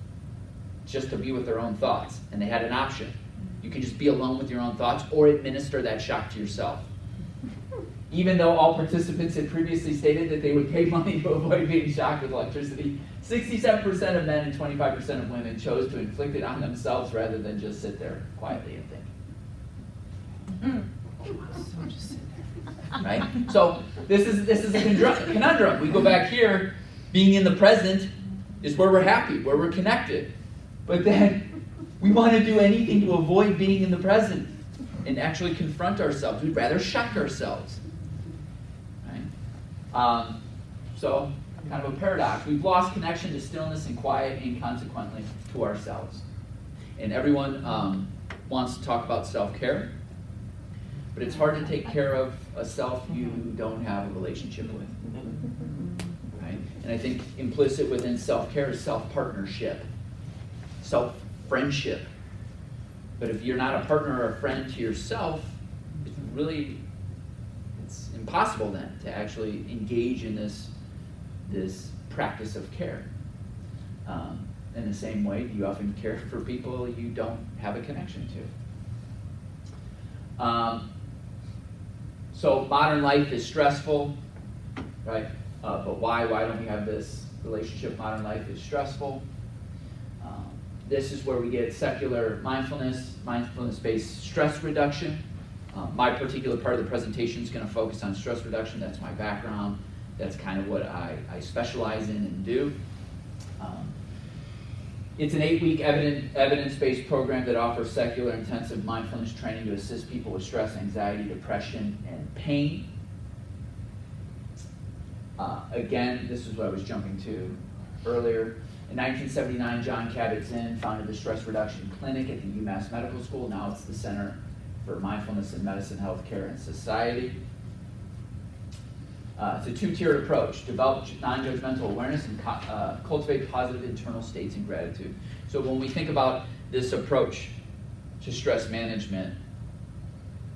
just to be with their own thoughts, and they had an option. You can just be alone with your own thoughts or administer that shock to yourself. Even though all participants had previously stated that they would pay money to avoid being shocked with electricity, 67% of men and 25% of women chose to inflict it on themselves rather than just sit there quietly and think. So just sit there. Right? So this is a conundrum. We go back here, being in the present is where we're happy, where we're connected. But then we want to do anything to avoid being in the present and actually confront ourselves. We'd rather shock ourselves. Right? So kind of a paradox. We've lost connection to stillness and quiet, and consequently to ourselves. And everyone wants to talk about self-care, but it's hard to take care of a self you don't have a relationship with. Right? And I think implicit within self-care is self-partnership, self-friendship. But if you're not a partner or a friend to yourself, it's impossible then to actually engage in this practice of care. In the same way, you often care for people you don't have a connection to. So modern life is stressful, right? But why? Why don't we have this relationship? Modern life is stressful. This is where we get secular mindfulness, mindfulness-based stress reduction. My particular part of the presentation is going to focus on stress reduction. That's my background. That's kind of what I specialize in and do. It's an 8-week evidence-based program that offers secular intensive mindfulness training to assist people with stress, anxiety, depression, and pain. Again, this is what I was jumping to earlier. In 1979, John Kabat-Zinn founded the Stress Reduction Clinic at the UMass Medical School. Now it's the Center for Mindfulness in Medicine, Healthcare, and Society. It's a 2-tiered approach: develop non-judgmental awareness and cultivate positive internal states and gratitude. So when we think about this approach to stress management,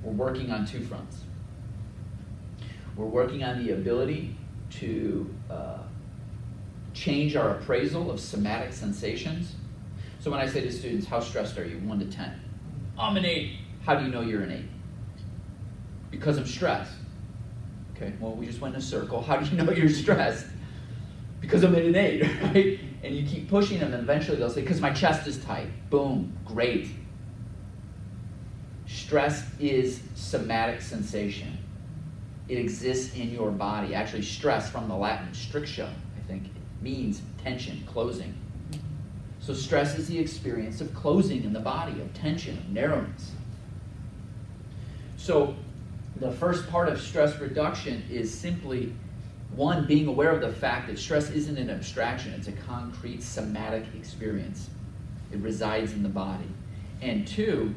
we're working on two fronts. We're working on the ability to change our appraisal of somatic sensations. So when I say to students, how stressed are you, 1 to 10? I'm an 8. How do you know you're an 8? Because I'm stressed. Okay, well, we just went in a circle. How do you know you're stressed? Because I'm at an 8, right? And you keep pushing them, and eventually they'll say, because my chest is tight. Boom, great. Stress is somatic sensation. It exists in your body. Actually, stress, from the Latin strictio, I think, means tension, closing. So stress is the experience of closing in the body, of tension, of narrowness. So the first part of stress reduction is simply, one, being aware of the fact that stress isn't an abstraction, it's a concrete somatic experience. It resides in the body. And two,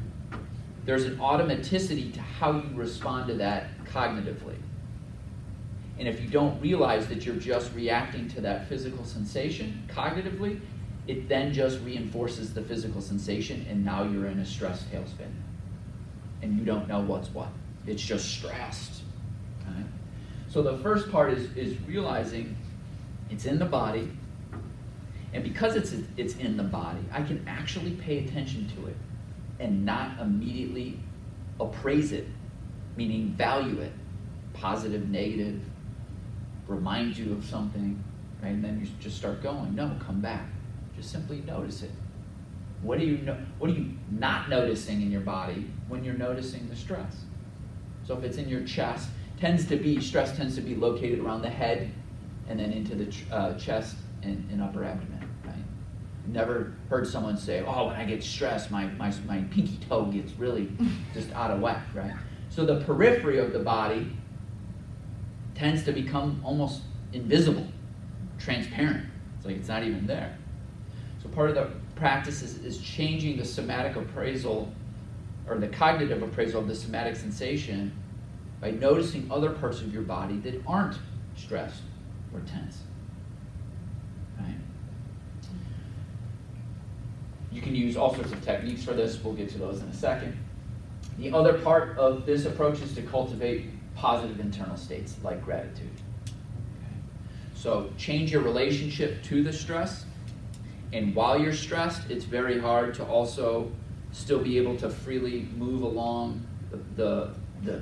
there's an automaticity to how you respond to that cognitively. And if you don't realize that you're just reacting to that physical sensation cognitively, it then just reinforces the physical sensation, and now you're in a stress tailspin. And you don't know what's what. It's just stressed. Okay? So the first part is realizing it's in the body, and because it's in the body, I can actually pay attention to it and not immediately appraise it, meaning value it, positive, negative, remind you of something, right? And then you just start going. No, come back. Just simply notice it. What are you not noticing in your body when you're noticing the stress? So if it's in your chest, stress tends to be located around the head and then into the chest and upper abdomen, right? Never heard someone say, oh, when I get stressed, my pinky toe gets really just out of whack, right? So the periphery of the body tends to become almost invisible, transparent. It's like it's not even there. So part of the practice is changing the somatic appraisal, or the cognitive appraisal of the somatic sensation, by noticing other parts of your body that aren't stressed or tense. Right? You can use all sorts of techniques for this. We'll get to those in a second. The other part of this approach is to cultivate positive internal states like gratitude. Okay? So change your relationship to the stress, and while you're stressed, it's very hard to also still be able to freely move along the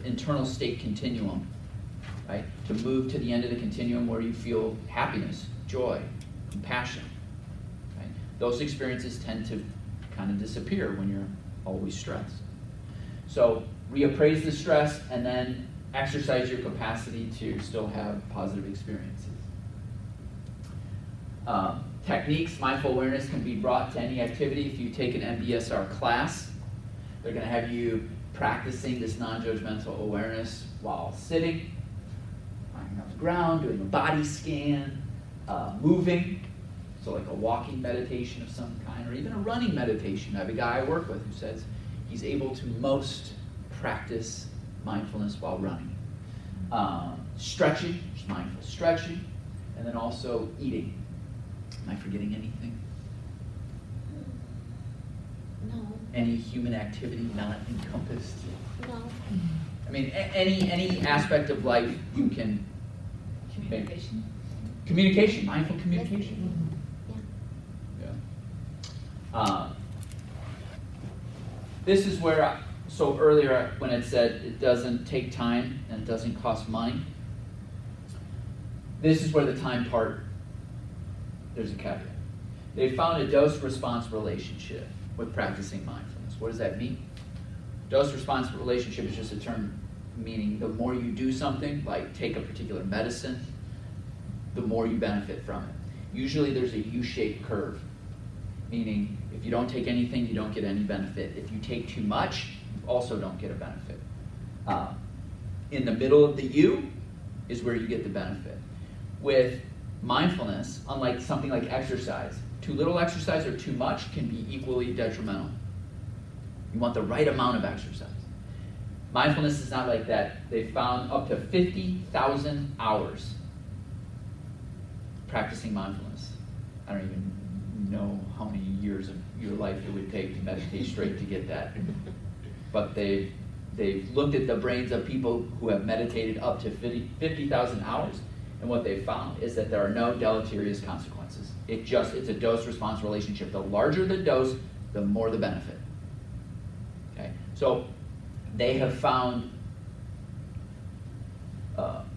internal state continuum, right? To move to the end of the continuum where you feel happiness, joy, compassion, right? Those experiences tend to kind of disappear when you're always stressed. So reappraise the stress and then exercise your capacity to still have positive experiences. Techniques, mindful awareness can be brought to any activity. If you take an MBSR class, they're going to have you practicing this non-judgmental awareness while sitting, lying on the ground, doing a body scan, moving, so like a walking meditation of some kind, or even a running meditation. I have a guy I work with who says he's able to most practice mindfulness while running. Stretching, just mindful stretching, and then also eating. Am I forgetting anything? No. Any human activity not encompassed? No. I mean, any aspect of life you can Communication. Communication, mindful communication. Yeah. This is where, so earlier when it said it doesn't take time and it doesn't cost money, this is where the time part, there's a caveat. They found a dose-response relationship with practicing mindfulness. What does that mean? Dose-response relationship is just a term meaning the more you do something, like take a particular medicine, the more you benefit from it. Usually there's a U-shaped curve, meaning if you don't take anything, you don't get any benefit. If you take too much, you also don't get a benefit. In the middle of the U is where you get the benefit. With mindfulness, unlike something like exercise, too little exercise or too much can be equally detrimental. You want the right amount of exercise. Mindfulness is not like that. They found up to 50,000 hours practicing mindfulness. I don't even know how many years of your life it would take to meditate straight to get that. But they've looked at the brains of people who have meditated up to 50,000 hours, and what they found is that there are no deleterious consequences. It's a dose-response relationship. The larger the dose, the more the benefit. Okay, so they have found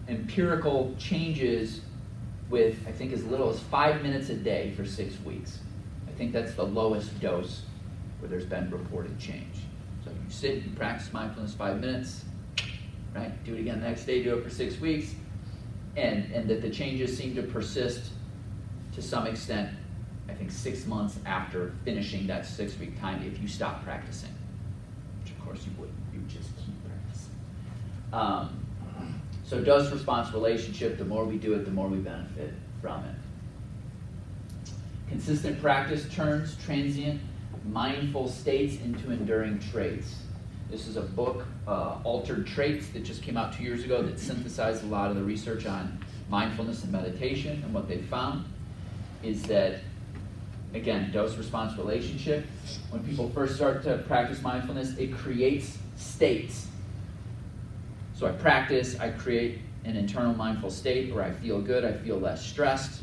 empirical changes with, I think, as little as 5 minutes a day for 6 weeks. I think that's the lowest dose where there's been reported change. So you sit, you practice mindfulness 5 minutes, right? Do it again the next day, do it for 6 weeks, and that the changes seem to persist to some extent, I think 6 months after finishing that 6-week time if you stop practicing, which of course you wouldn't, you would just keep practicing. So dose-response relationship, the more we do it, the more we benefit from it. Consistent practice turns transient, mindful states into enduring traits. This is a book, Altered Traits, that just came out 2 years ago that synthesized a lot of the research on mindfulness and meditation. And what they found is that, again, dose-response relationship, when people first start to practice mindfulness, it creates states. So I practice, I create an internal mindful state where I feel good, I feel less stressed,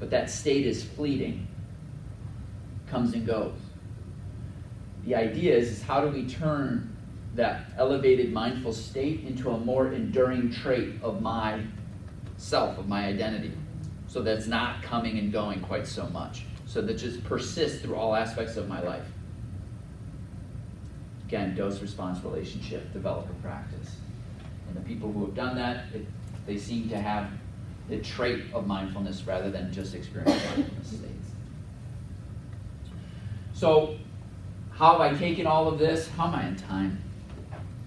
but that state is fleeting, comes and goes. The idea is how do we turn that elevated mindful state into a more enduring trait of my self, of my identity, so that's not coming and going quite so much, so that just persists through all aspects of my life. Again, dose-response relationship, develop a practice. And the people who have done that, they seem to have the trait of mindfulness rather than just experience mindfulness states. So, how have I taken all of this? How am I in time?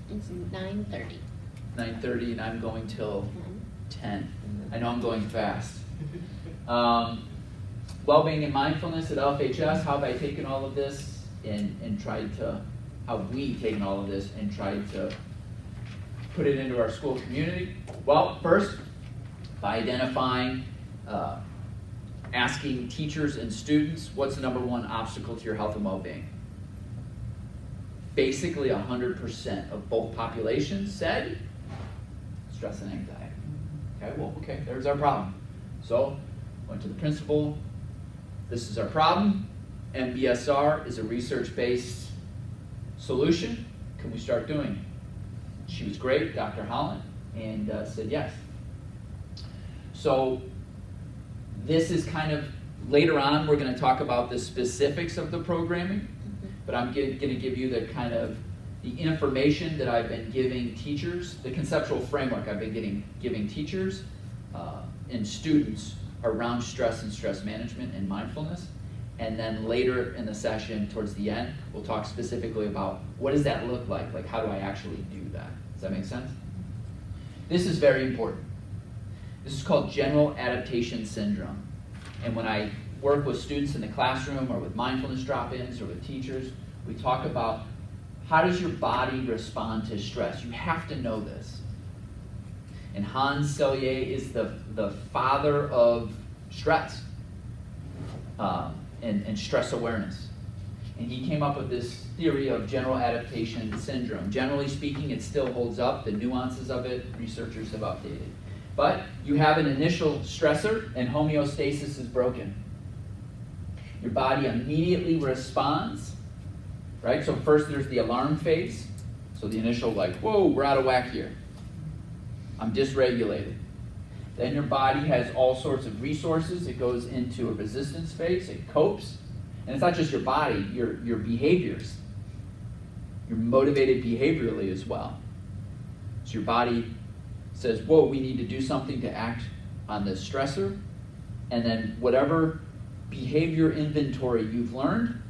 It's 9:30. 9:30, and I'm going till 10. I know I'm going fast. Wellbeing and mindfulness at LFHS, how have I taken all of this and tried to, how have we taken all of this and tried to put it into our school community? Well, first, by identifying, asking teachers and students, what's the number one obstacle to your health and well-being? Basically, 100% of both populations said stress and anxiety. Okay, there's our problem. So, went to the principal, this is our problem. MBSR is a research-based solution. Can we start doing it? She was great, Dr. Holland, and said yes. So this is kind of, later on we're going to talk about the specifics of the programming, but I'm going to give you the kind of the information that I've been giving teachers, the conceptual framework I've been giving teachers and students around stress and stress management and mindfulness. And then later in the session, towards the end, we'll talk specifically about what does that look like? Like, how do I actually do that? Does that make sense? This is very important. This is called general adaptation syndrome. And when I work with students in the classroom or with mindfulness drop-ins or with teachers, we talk about how does your body respond to stress? You have to know this. And Hans Selye is the father of stress. And stress awareness. And he came up with this theory of general adaptation syndrome. Generally speaking, it still holds up. The nuances of it, researchers have updated. But you have an initial stressor, and homeostasis is broken. Your body immediately responds, right? So first there's the alarm phase. So the initial, like, whoa, we're out of whack here. I'm dysregulated. Then your body has all sorts of resources. It goes into a resistance phase. It copes. And it's not just your body, your behaviors. You're motivated behaviorally as well. So your body says, whoa, we need to do something to act on this stressor. And then whatever behavior inventory you've learned,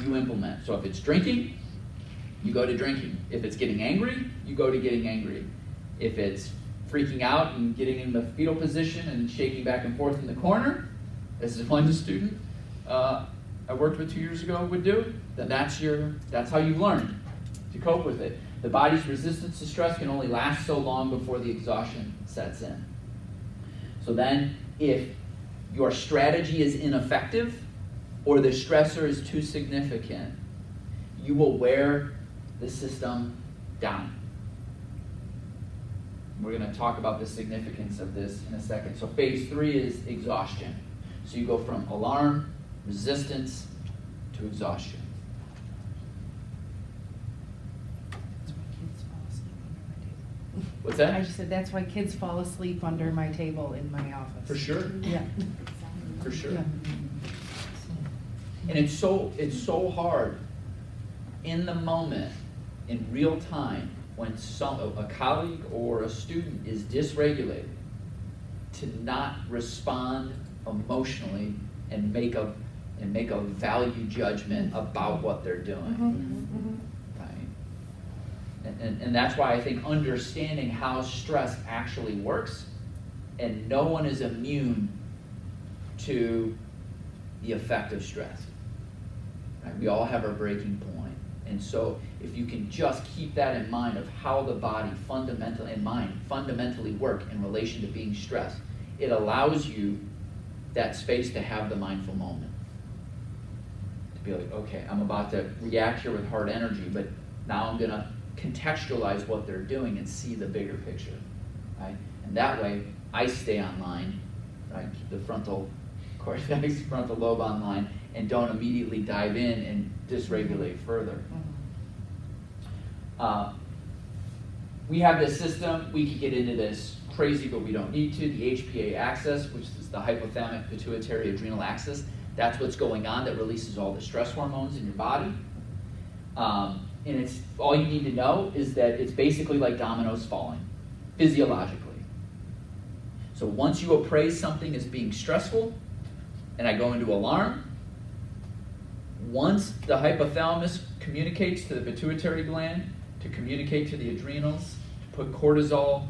you implement. So if it's drinking, you go to drinking. If it's getting angry, you go to getting angry. If it's freaking out and getting in the fetal position and shaking back and forth in the corner, as one student I worked with 2 years ago would do, then that's how you've learned to cope with it. The body's resistance to stress can only last so long before the exhaustion sets in. So then, if your strategy is ineffective, or the stressor is too significant, you will wear the system down. We're going to talk about the significance of this in a second. So phase 3 is exhaustion. So you go from alarm, resistance, to exhaustion. What's that? I just said that's why kids fall asleep under my table in my office. For sure. Yeah. For sure. Yeah. And it's so hard in the moment, in real time, when a colleague or a student is dysregulated, to not respond emotionally and make a value judgment about what they're doing. Right? And that's why I think understanding how stress actually works, and no one is immune to the effect of stress. Right? We all have our breaking point. And so if you can just keep that in mind of how the body and mind fundamentally work in relation to being stressed, it allows you that space to have the mindful moment. To be like, okay, I'm about to react here with hard energy, but now I'm gonna contextualize what they're doing and see the bigger picture, right? And that way, I stay online, right? Keep the frontal cortex, frontal lobe online, and don't immediately dive in and dysregulate further. We have this system, we could get into this crazy, but we don't need to. The HPA axis, which is the hypothalamic pituitary adrenal axis, that's what's going on that releases all the stress hormones in your body. And it's all you need to know is that it's basically like dominoes falling, physiologically. So once you appraise something as being stressful, and I go into alarm, once the hypothalamus communicates to the pituitary gland, to communicate to the adrenals, to put cortisol,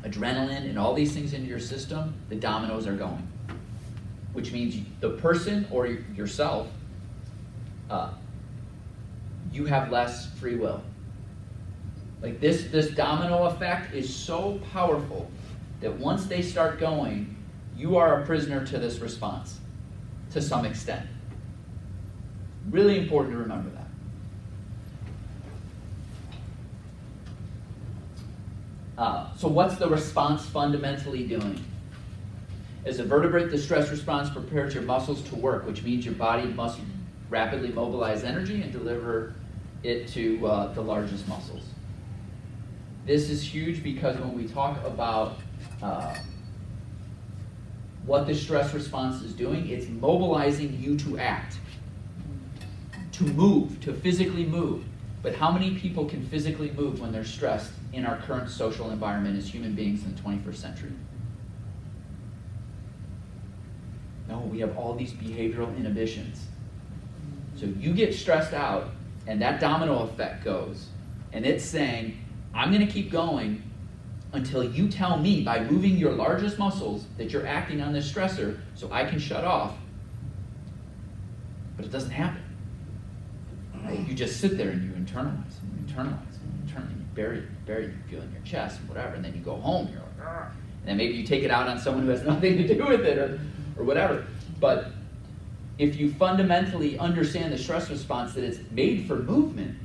adrenaline, and all these things into your system, the dominoes are going. Which means the person or yourself, you have less free will. Like this domino effect is so powerful that once they start going, you are a prisoner to this response to some extent. Really important to remember that. So what's the response fundamentally doing? As a vertebrate, the stress response prepares your muscles to work, which means your body must rapidly mobilize energy and deliver it to the largest muscles. This is huge because when we talk about what the stress response is doing, it's mobilizing you to act, to move, to physically move. But how many people can physically move when they're stressed in our current social environment as human beings in the 21st century? No, we have all these behavioral inhibitions. So you get stressed out, and that domino effect goes, and it's saying, I'm going to keep going until you tell me by moving your largest muscles that you're acting on this stressor so I can shut off. But it doesn't happen. Right? You just sit there and you internalize and you internalize and you internalize. You bury you feel in your chest and whatever, and then you go home, you're like, argh. And then maybe you take it out on someone who has nothing to do with it or whatever. But if you fundamentally understand the stress response, that it's made for movement,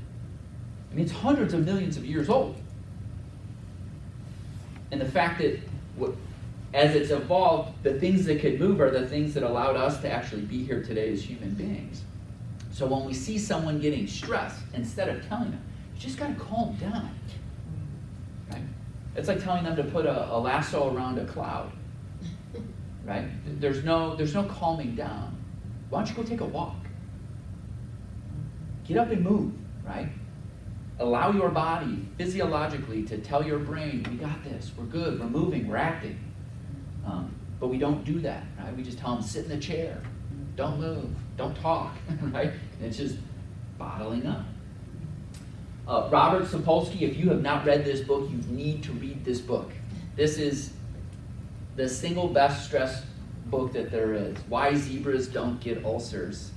I mean, it's hundreds of millions of years old. And the fact that as it's evolved, the things that could move are the things that allowed us to actually be here today as human beings. So when we see someone getting stressed, instead of telling them, you just got to calm down. Right? It's like telling them to put a lasso around a cloud. Right? There's no calming down. Why don't you go take a walk? Get up and move, right? Allow your body physiologically to tell your brain, we got this, we're good, we're moving, we're acting. But we don't do that, right? We just tell them, sit in the chair, don't move, don't talk, right? And it's just bottling up. Robert Sapolsky, if you have not read this book, you need to read this book. This is the single best stress book that there is. Why Zebras Don't Get Ulcers.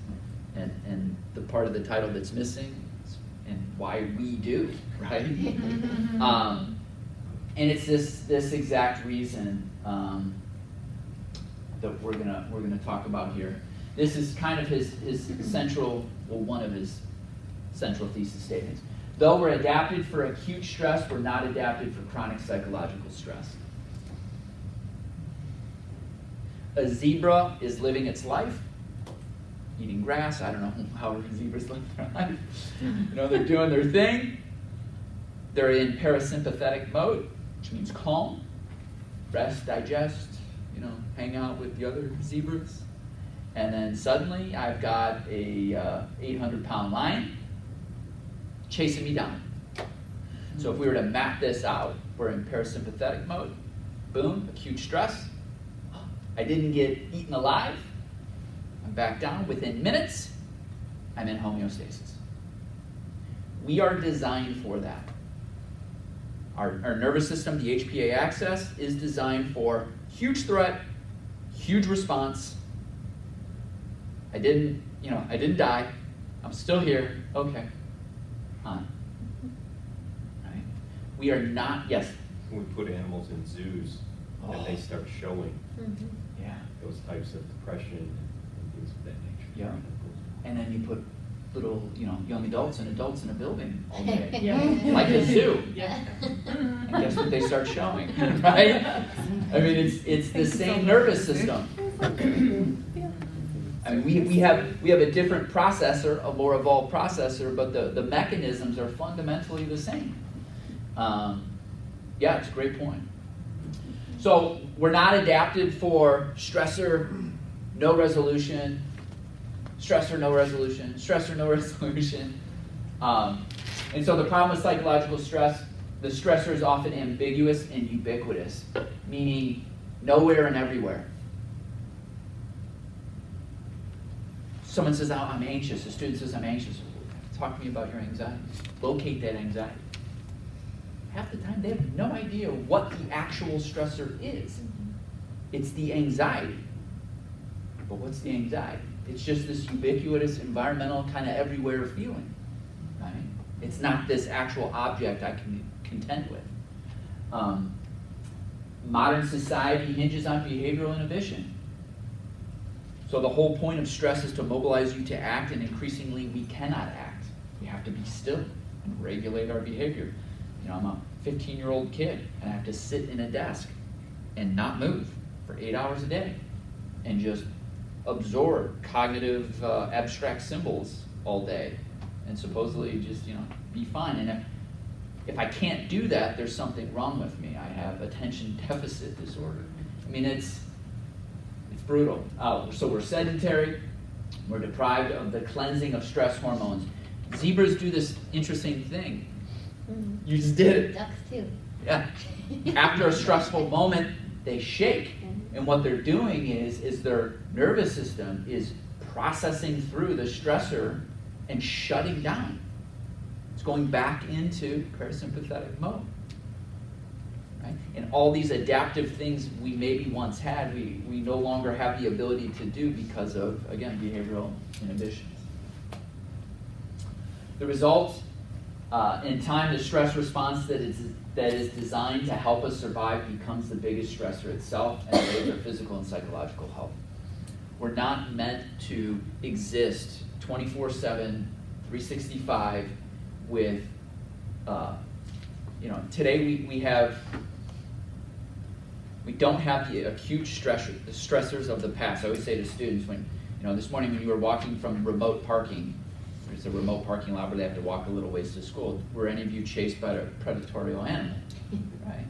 And the part of the title that's missing, and why we do, right? And it's this exact reason that we're gonna talk about here. This is kind of his central, well, one of his central thesis statements. Though we're adapted for acute stress, we're not adapted for chronic psychological stress. A zebra is living its life, eating grass. I don't know how zebras live their life. You know, they're doing their thing. They're in parasympathetic mode, which means calm, rest, digest, you know, hang out with the other zebras. And then suddenly I've got a 800-pound lion chasing me down. So if we were to map this out, we're in parasympathetic mode, boom, acute stress. I didn't get eaten alive. I'm back down within minutes. I'm in homeostasis. We are designed for that. Our nervous system, the HPA axis, is designed for huge threat, huge response. I didn't die. I'm still here. Okay. On. Right? We are not, yes? We put animals in zoos and they start showing Yeah. those types of depression and things of that nature. Yeah. And then you put little, young adults and adults in a building all day. Yeah. Like a zoo. Yeah. And guess what they start showing, right? I mean, it's the same nervous system. I mean, we have a different processor, a more evolved processor, but the mechanisms are fundamentally the same. Yeah, it's a great point. So we're not adapted for stressor, no resolution, stressor, no resolution, stressor, no resolution. And so the problem with psychological stress, the stressor is often ambiguous and ubiquitous, meaning nowhere and everywhere. Someone says, oh, I'm anxious. A student says, I'm anxious. Talk to me about your anxiety. Locate that anxiety. Half the time, they have no idea what the actual stressor is. It's the anxiety. But what's the anxiety? It's just this ubiquitous, environmental, kind of everywhere feeling. Right? It's not this actual object I can contend with. Modern society hinges on behavioral inhibition. So the whole point of stress is to mobilize you to act, and increasingly we cannot act. We have to be still and regulate our behavior. I'm a 15-year-old kid, and I have to sit in a desk and not move for 8 hours a day and just absorb cognitive abstract symbols all day and supposedly just be fine. And if I can't do that, there's something wrong with me. I have attention deficit disorder. I mean, it's brutal. So we're sedentary. We're deprived of the cleansing of stress hormones. Zebras do this interesting thing. You just did it. Ducks too. Yeah. After a stressful moment, they shake. And what they're doing is their nervous system is processing through the stressor and shutting down. It's going back into parasympathetic mode. Right? And all these adaptive things we maybe once had, we no longer have the ability to do because of, again, behavioral inhibitions. The result, in time, the stress response that is designed to help us survive becomes the biggest stressor itself, and it is our physical and psychological health. We're not meant to exist 24/7, 365 with, today we don't have the acute stressors of the past. I always say to students this morning when you were walking from remote parking, there's a remote parking lot where they have to walk a little ways to school. Were any of you chased by a predatory animal? Right?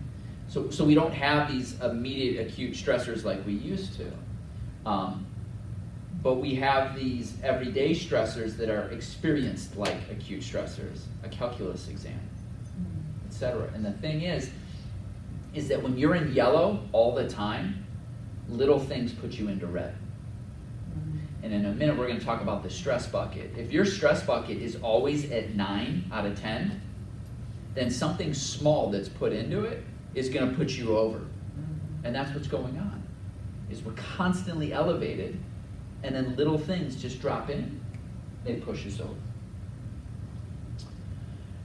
So we don't have these immediate acute stressors like we used to. But we have these everyday stressors that are experienced like acute stressors, a calculus exam, etc. And the thing is that when you're in yellow all the time, little things put you into red. And in a minute, we're going to talk about the stress bucket. If your stress bucket is always at 9 out of 10, then something small that's put into it is going to put you over. And that's what's going on, is we're constantly elevated, and then little things just drop in. They push us over.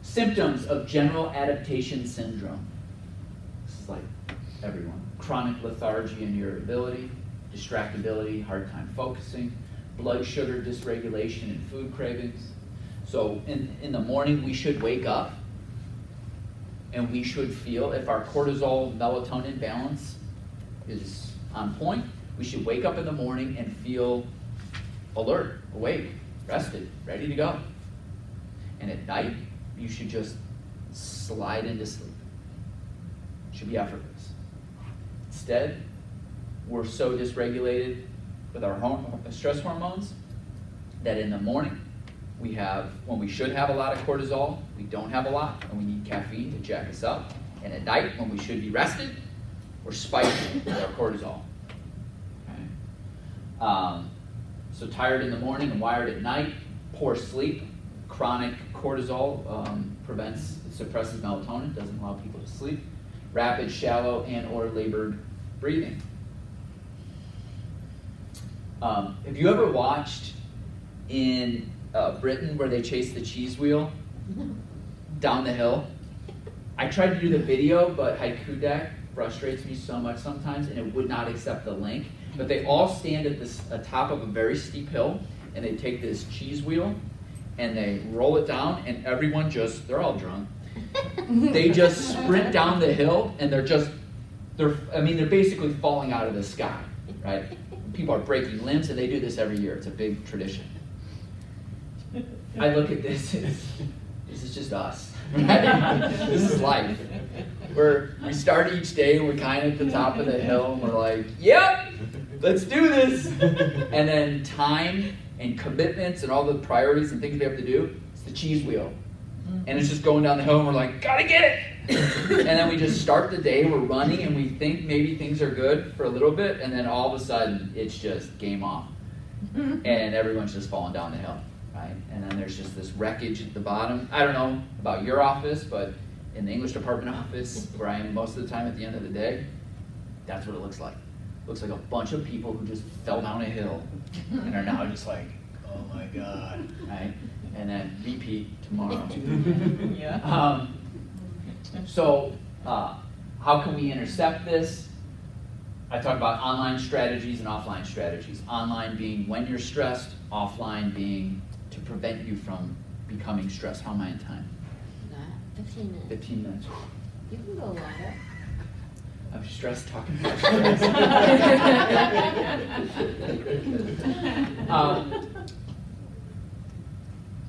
Symptoms of general adaptation syndrome. This is like everyone. Chronic lethargy and irritability, distractibility, hard time focusing, blood sugar dysregulation and food cravings. So in the morning, we should wake up and we should feel, if our cortisol melatonin balance is on point, we should wake up in the morning and feel alert, awake, rested, ready to go. And at night, you should just slide into sleep. It should be effortless. Instead, we're so dysregulated with our stress hormones that in the morning, when we should have a lot of cortisol, we don't have a lot, and we need caffeine to jack us up. And at night, when we should be rested, we're spiking with our cortisol. Okay? So tired in the morning and wired at night, poor sleep, chronic cortisol suppresses melatonin, doesn't allow people to sleep. Rapid, shallow, and or labored breathing. Have you ever watched in Britain where they chase the cheese wheel down the hill? I tried to do the video, but Haiku Deck frustrates me so much sometimes, and it would not accept the link. But they all stand at the top of a very steep hill, and they take this cheese wheel, and they roll it down, and everyone they're all drunk. They just sprint down the hill, and they're basically falling out of the sky, right? People are breaking limbs, and they do this every year. It's a big tradition. I look at this as, this is just us, right? This is life. We start each day, we're kind of at the top of the hill, and we're like, yep, let's do this. And then time and commitments and all the priorities and things we have to do, it's the cheese wheel. And it's just going down the hill, and we're like, gotta get it! And then we just start the day, we're running, and we think maybe things are good for a little bit, and then all of a sudden, it's just game off. And everyone's just falling down the hill, right? And then there's just this wreckage at the bottom. I don't know about your office, but in the English department office, where I am most of the time at the end of the day, that's what it looks like. It looks like a bunch of people who just fell down a hill and are now just like, oh my God, right? And then repeat tomorrow. Yeah. So how can we intercept this? I talk about online strategies and offline strategies. Online being when you're stressed, offline being to prevent you from becoming stressed. How am I in time? 15 minutes. 15 minutes. You can go longer. I'm stressed talking about stress.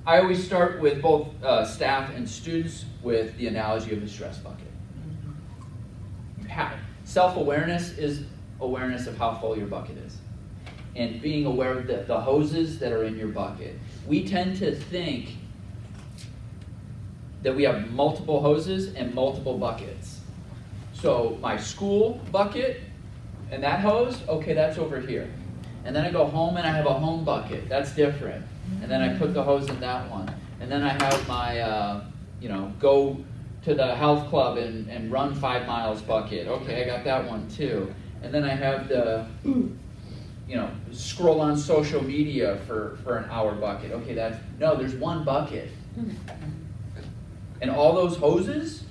I always start with both staff and students with the analogy of the stress bucket. Self-awareness is awareness of how full your bucket is. And being aware of the hoses that are in your bucket. We tend to think that we have multiple hoses and multiple buckets. So my school bucket and that hose, okay, that's over here. And then I go home and I have a home bucket, that's different. And then I put the hose in that one. And then I have my, go to the health club and run 5 miles bucket. Okay, I got that one too. And then I have the, scroll on social media for an hour bucket. Okay, there's one bucket. And all those hoses,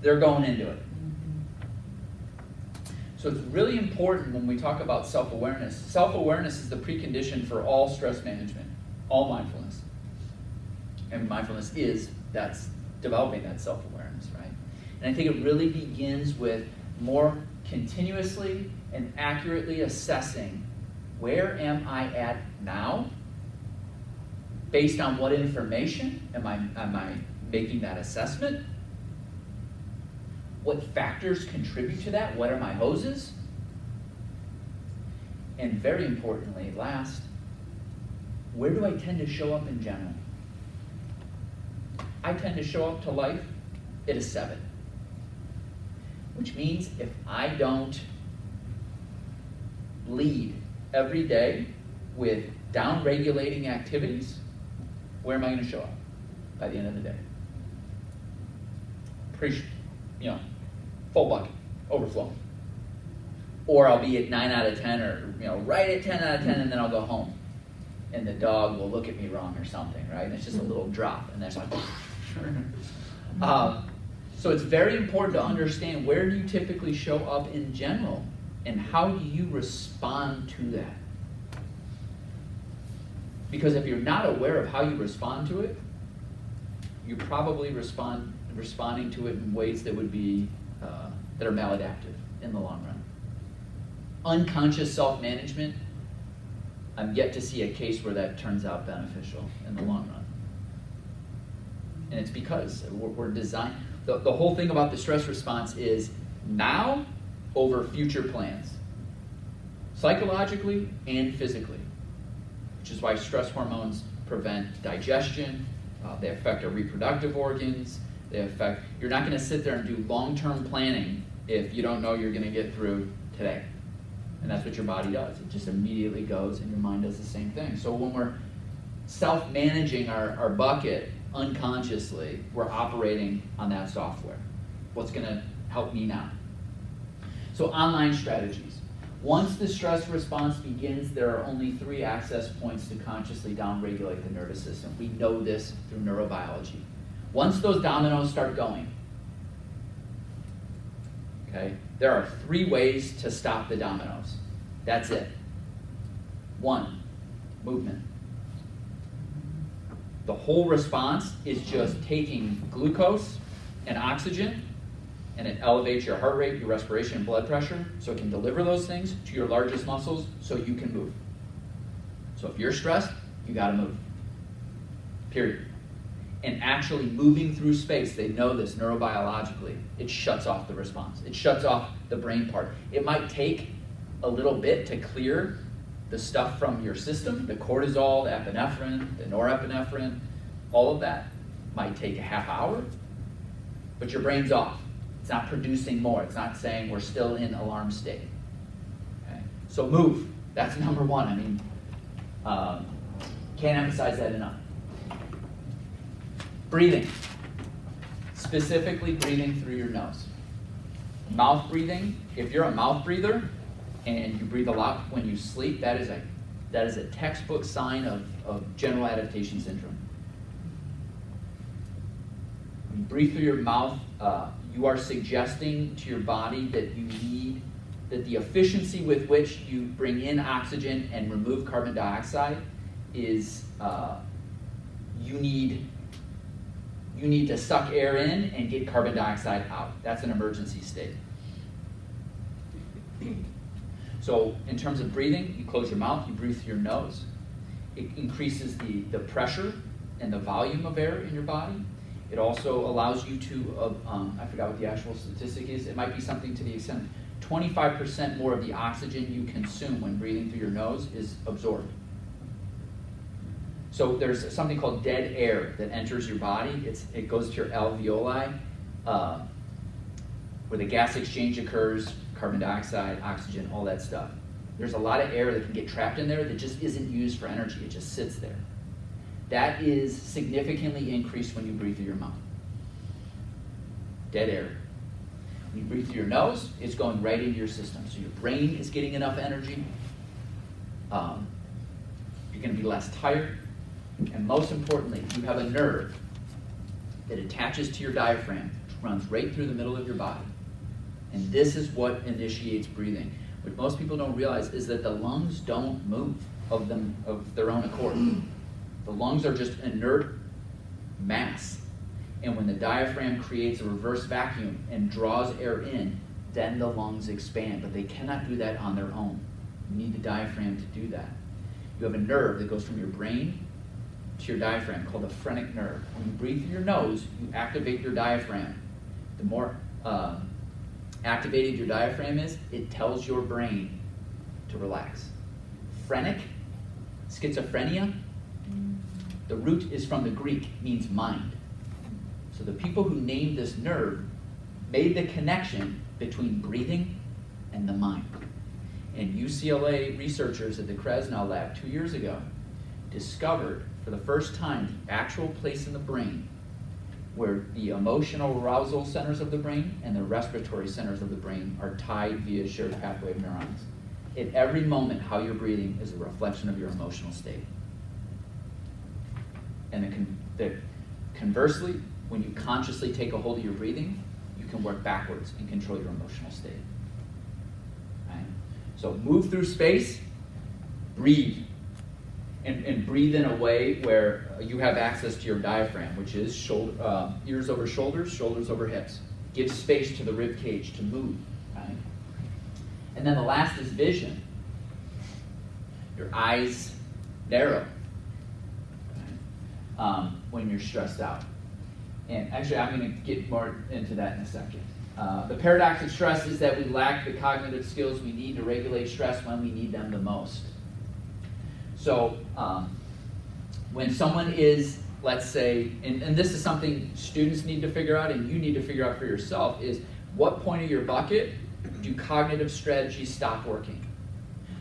they're going into it. So it's really important when we talk about self-awareness. Self-awareness is the precondition for all stress management, all mindfulness. And mindfulness that's developing that self-awareness, right? And I think it really begins with more continuously and accurately assessing where am I at now? Based on what information am I making that assessment? What factors contribute to that? What are my hoses? And very importantly, last, where do I tend to show up in general? I tend to show up to life at a 7. Which means if I don't lead every day with down-regulating activities, where am I going to show up by the end of the day? Full bucket, overflowing. Or I'll be at 9 out of 10 or, right at 10 out of 10 and then I'll go home. And the dog will look at me wrong or something, right? And it's just a little drop and that's like, so it's very important to understand where do you typically show up in general and how do you respond to that? Because if you're not aware of how you respond to it, you're probably responding to it in ways that would be, that are maladaptive in the long run. Unconscious self-management, I'm yet to see a case where that turns out beneficial in the long run. And it's because we're designed, the whole thing about the stress response is now over future plans, psychologically and physically, which is why stress hormones prevent digestion, they affect our reproductive organs, you're not going to sit there and do long-term planning if you don't know you're going to get through today. And that's what your body does. It just immediately goes, and your mind does the same thing. So when we're self-managing our bucket unconsciously, we're operating on that software. What's going to help me now? So online strategies. Once the stress response begins, there are only 3 access points to consciously downregulate the nervous system. We know this through neurobiology. Once those dominoes start going, okay, there are 3 ways to stop the dominoes. That's it. 1, movement. The whole response is just taking glucose and oxygen, and it elevates your heart rate, your respiration, and blood pressure, so it can deliver those things to your largest muscles so you can move. So if you're stressed, you gotta move. Period. And actually moving through space, they know this neurobiologically, it shuts off the response. It shuts off the brain part. It might take a little bit to clear the stuff from your system, the cortisol, the epinephrine, the norepinephrine, all of that might take a half hour, but your brain's off. It's not producing more. It's not saying we're still in alarm state. Okay? So move. That's number 1. I mean, can't emphasize that enough. Breathing. Specifically breathing through your nose. Mouth breathing. If you're a mouth breather and you breathe a lot when you sleep, that is a textbook sign of general adaptation syndrome. When you breathe through your mouth, you are suggesting to your body that that the efficiency with which you bring in oxygen and remove carbon dioxide is, you need to suck air in and get carbon dioxide out. That's an emergency state. So in terms of breathing, you close your mouth, you breathe through your nose. It increases the pressure and the volume of air in your body. It also allows you to, I forgot what the actual statistic is, it might be something to the extent 25% more of the oxygen you consume when breathing through your nose is absorbed. So there's something called dead air that enters your body. It goes to your alveoli, where the gas exchange occurs, carbon dioxide, oxygen, all that stuff. There's a lot of air that can get trapped in there that just isn't used for energy. It just sits there. That is significantly increased when you breathe through your mouth. Dead air. When you breathe through your nose, it's going right into your system. So your brain is getting enough energy. You're going to be less tired. And most importantly, you have a nerve that attaches to your diaphragm, which runs right through the middle of your body. And this is what initiates breathing. What most people don't realize is that the lungs don't move of their own accord. The lungs are just inert mass. And when the diaphragm creates a reverse vacuum and draws air in, then the lungs expand. But they cannot do that on their own. You need the diaphragm to do that. You have a nerve that goes from your brain to your diaphragm called the phrenic nerve. When you breathe through your nose, you activate your diaphragm. The more activated your diaphragm is, it tells your brain to relax. Phrenic, schizophrenia, the root is from the Greek, means mind. So the people who named this nerve made the connection between breathing and the mind. And UCLA researchers at the Krasnow lab 2 years ago discovered for the first time the actual place in the brain where the emotional arousal centers of the brain and the respiratory centers of the brain are tied via shared pathway of neurons. At every moment, how you're breathing is a reflection of your emotional state. And conversely, when you consciously take a hold of your breathing, you can work backwards and control your emotional state. Right? So move through space, breathe. and breathe in a way where you have access to your diaphragm, which is ears over shoulders, shoulders over hips. Give space to the rib cage to move. Right? And then the last is vision. Your eyes narrow when you're stressed out. And actually, I'm going to get more into that in a second. The paradox of stress is that we lack the cognitive skills we need to regulate stress when we need them the most. So when someone is, let's say, and this is something students need to figure out and you need to figure out for yourself, is what point of your bucket do cognitive strategies stop working?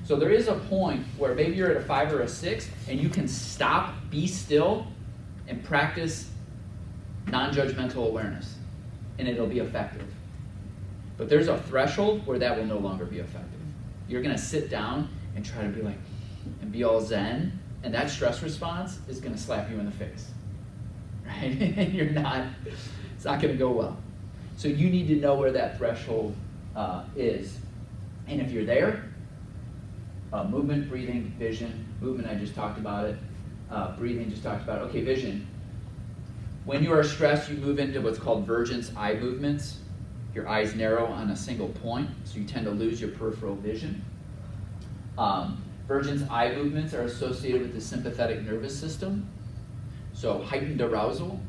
So there is a point where maybe you're at a 5 or a 6 and you can stop, be still, and practice non-judgmental awareness, and it'll be effective. But there's a threshold where that will no longer be effective. You're going to sit down and try to be like, and be all zen, and that stress response is going to slap you in the face, right? And it's not going to go well. So you need to know where that threshold is. And if you're there, movement, breathing, vision. Movement, I just talked about it. Breathing, just talked about it. Okay, vision. When you are stressed, you move into what's called vergence eye movements. Your eyes narrow on a single point, so you tend to lose your peripheral vision. Vergence eye movements are associated with the sympathetic nervous system, so heightened arousal.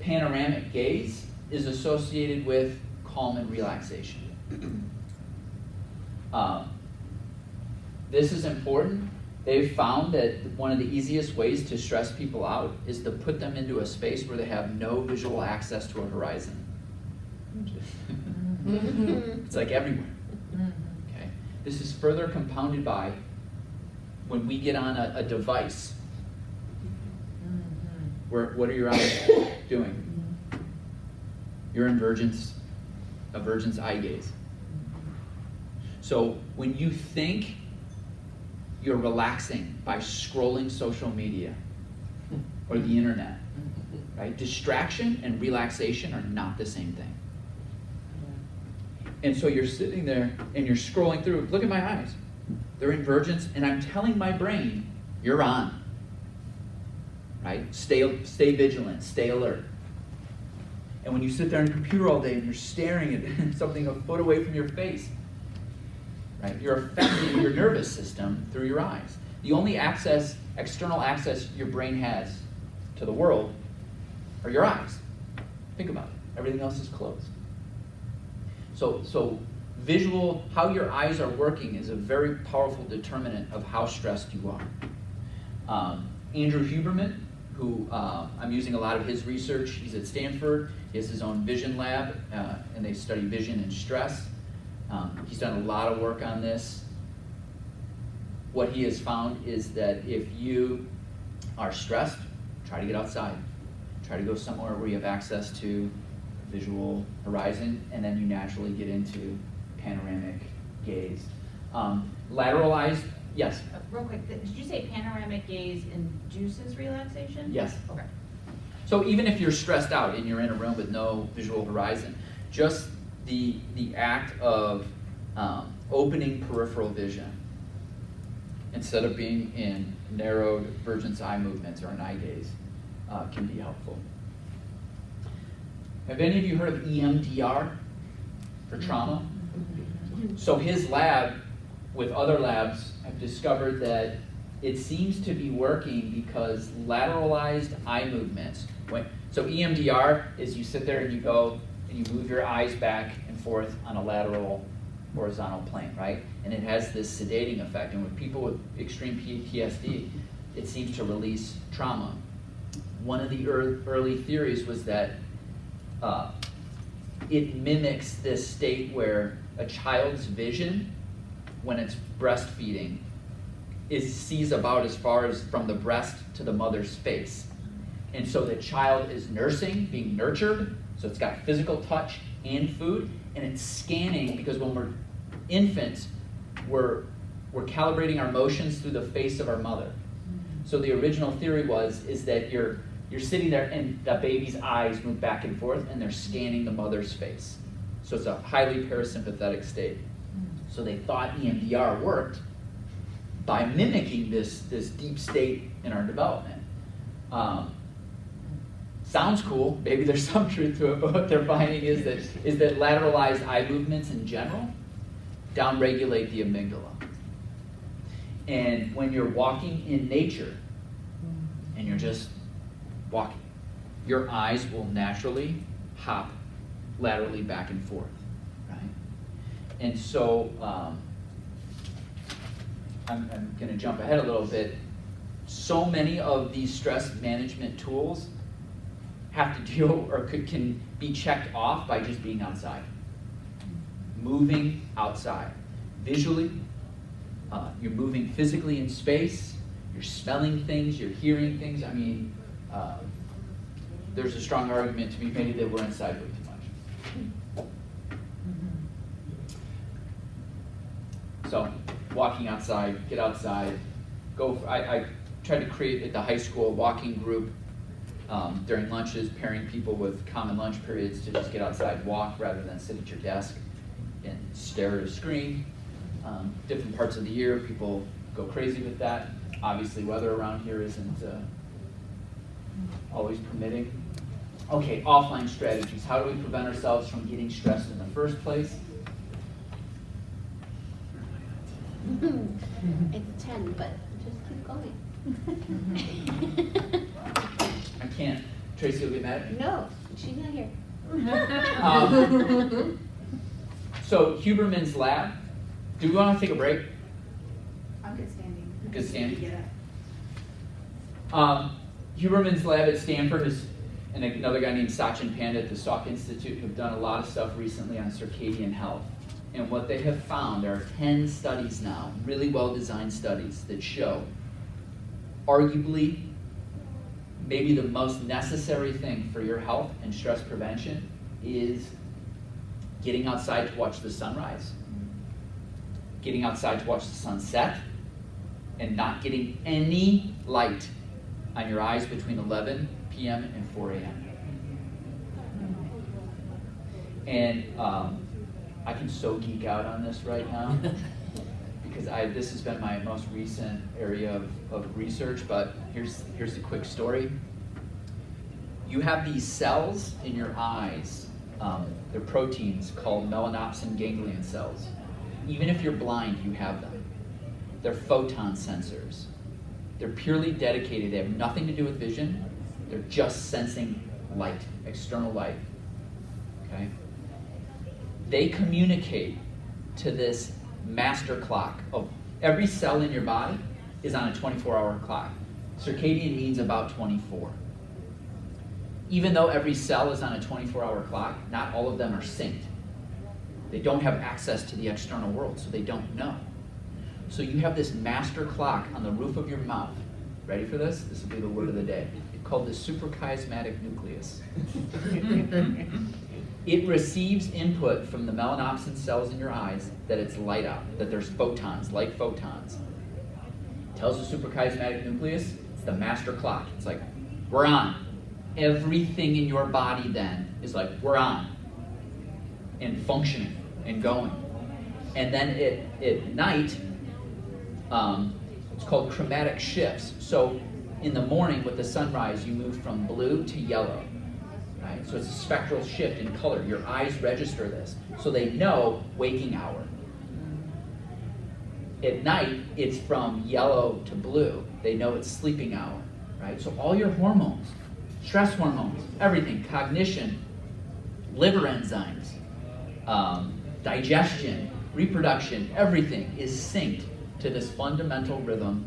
Panoramic gaze is associated with calm and relaxation. This is important. They've found that one of the easiest ways to stress people out is to put them into a space where they have no visual access to a horizon. It's like everywhere. Okay? This is further compounded by when we get on a device. What are your eyes doing? You're in a vergence eye gaze. So when you think you're relaxing by scrolling social media or the internet, right? Distraction and relaxation are not the same thing. And so you're sitting there and you're scrolling through. Look at my eyes. They're in vergence, and I'm telling my brain, you're on. Right? Stay vigilant, stay alert. And when you sit there on your computer all day and you're staring at something a foot away from your face, right? You're affecting your nervous system through your eyes. The only external access your brain has to the world are your eyes. Think about it. Everything else is closed. So visual, how your eyes are working is a very powerful determinant of how stressed you are. Andrew Huberman, who I'm using a lot of his research, he's at Stanford. He has his own vision lab, and they study vision and stress. He's done a lot of work on this. What he has found is that if you are stressed, try to get outside. Try to go somewhere where you have access to visual horizon, and then you naturally get into panoramic gaze. Lateralized, yes? Real quick, did you say panoramic gaze induces relaxation? Yes. Okay. So even if you're stressed out and you're in a room with no visual horizon, just the act of opening peripheral vision instead of being in narrowed vergence eye movements or an eye gaze can be helpful. Have any of you heard of EMDR for trauma? So his lab, with other labs, have discovered that it seems to be working because lateralized eye movements. So EMDR is you sit there and you go and you move your eyes back and forth on a lateral horizontal plane, right? And it has this sedating effect. And with people with extreme PTSD, it seems to release trauma. One of the early theories was that it mimics this state where a child's vision, when it's breastfeeding, sees about as far as from the breast to the mother's face. And so the child is nursing, being nurtured, so it's got physical touch and food, and it's scanning, because when we're infants, we're calibrating our motions through the face of our mother. So the original theory is that you're sitting there and the baby's eyes move back and forth and they're scanning the mother's face. So it's a highly parasympathetic state. So they thought EMDR worked by mimicking this deep state in our development. Sounds cool, maybe there's some truth to it, but what they're finding is that lateralized eye movements in general downregulate the amygdala. And when you're walking in nature, and you're just walking, your eyes will naturally hop laterally back and forth, right? And so, I'm gonna jump ahead a little bit. So many of these stress management tools have to deal or can be checked off by just being outside. Moving outside. Visually, you're moving physically in space, you're smelling things, you're hearing things. I mean, there's a strong argument to be made that we're inside way too much. So, walking outside, get outside, I tried to create at the high school a walking group during lunches, pairing people with common lunch periods to just get outside, walk rather than sit at your desk and stare at a screen. Different parts of the year, people go crazy with that. Obviously, weather around here isn't always permitting. Okay, offline strategies. How do we prevent ourselves from getting stressed in the first place? It's 10, but just keep going. I can't. Tracy will get mad at me. No, she's not here. So Huberman's lab. Do we want to take a break? I'm good standing. Good standing. Get up. Huberman's lab at Stanford is, and another guy named Sachin Panda at the Salk Institute have done a lot of stuff recently on circadian health. And what they have found, there are 10 studies now, really well-designed studies that show arguably maybe the most necessary thing for your health and stress prevention is getting outside to watch the sunrise, getting outside to watch the sunset, and not getting any light on your eyes between 11 p.m. and 4 a.m. And I can so geek out on this right now because this has been my most recent area of research, but here's a quick story. You have these cells in your eyes, they're proteins called melanopsin ganglion cells. Even if you're blind, you have them. They're photon sensors. They're purely dedicated, they have nothing to do with vision, they're just sensing light, external light, okay? They communicate to this master clock of every cell in your body is on a 24-hour clock. Circadian means about 24. Even though every cell is on a 24-hour clock, not all of them are synced. They don't have access to the external world, so they don't know. So you have this master clock on the roof of your mouth. Ready for this? This will be the word of the day. It's called the suprachiasmatic nucleus. It receives input from the melanopsin cells in your eyes that it's light out, that there's photons, light photons. It tells the suprachiasmatic nucleus, it's the master clock. It's like, we're on. Everything in your body then is like, we're on. And functioning and going. And then at night, it's called chromatic shifts. So in the morning with the sunrise, you move from blue to yellow. Right? So it's a spectral shift in color. Your eyes register this. So they know waking hour. At night, it's from yellow to blue. They know it's sleeping hour. Right? So all your hormones, stress hormones, everything, cognition, liver enzymes, digestion, reproduction, everything is synced to this fundamental rhythm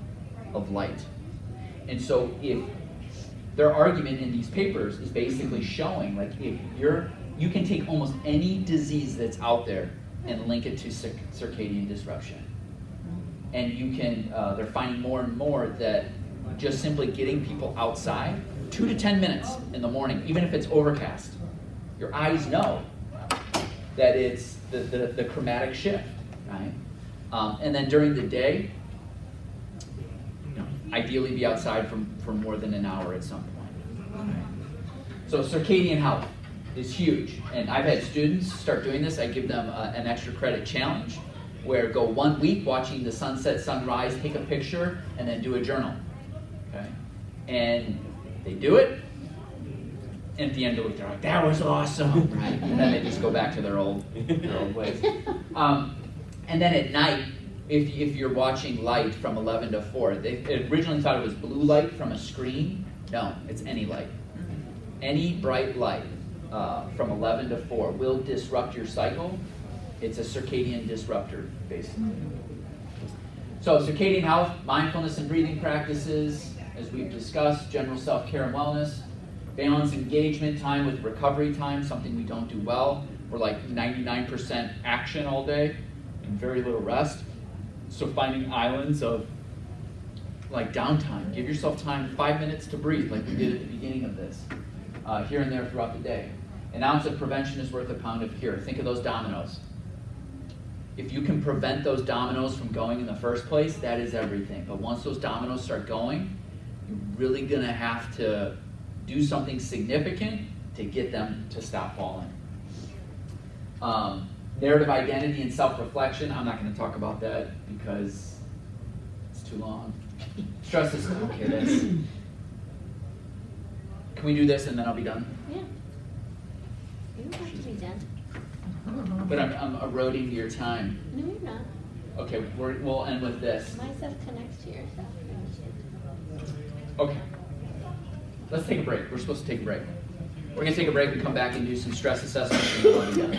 of light. And so if their argument in these papers is basically showing, like, if you can take almost any disease that's out there and link it to circadian disruption. And you can, they're finding more and more that just simply getting people outside, 2 to 10 minutes in the morning, even if it's overcast, your eyes know that it's the chromatic shift, right? And then during the day, ideally be outside for more than an hour at some point. Right? So circadian health is huge. And I've had students start doing this. I give them an extra credit challenge where go 1 week watching the sunset, sunrise, take a picture, and then do a journal. Okay? And they do it, and at the end of the week, they're like, that was awesome, right? And then they just go back to their old ways. And then at night, if you're watching light from 11 to 4, they originally thought it was blue light from a screen. No, it's any light. Any bright light from 11 to 4 will disrupt your cycle. It's a circadian disruptor, basically. So circadian health, mindfulness and breathing practices, as we've discussed, general self-care and wellness, balance engagement time with recovery time, something we don't do well. We're like 99% action all day and very little rest. So finding islands of like downtime. Give yourself time, 5 minutes to breathe, like we did at the beginning of this, here and there throughout the day. An ounce of prevention is worth a pound of cure. Think of those dominoes. If you can prevent those dominoes from going in the first place, that is everything. But once those dominoes start going, you're really gonna have to do something significant to get them to stop falling. Narrative identity and self-reflection, I'm not gonna talk about that because it's too long. Stress is, okay, that's, can we do this and then I'll be done? Yeah. You don't have to be done. But I'm eroding your time. No, you're not. Okay, we'll end with this. My stuff connects to your stuff. Okay. Let's take a break. We're supposed to take a break. We're gonna take a break and come back and do some stress assessments and we'll be done.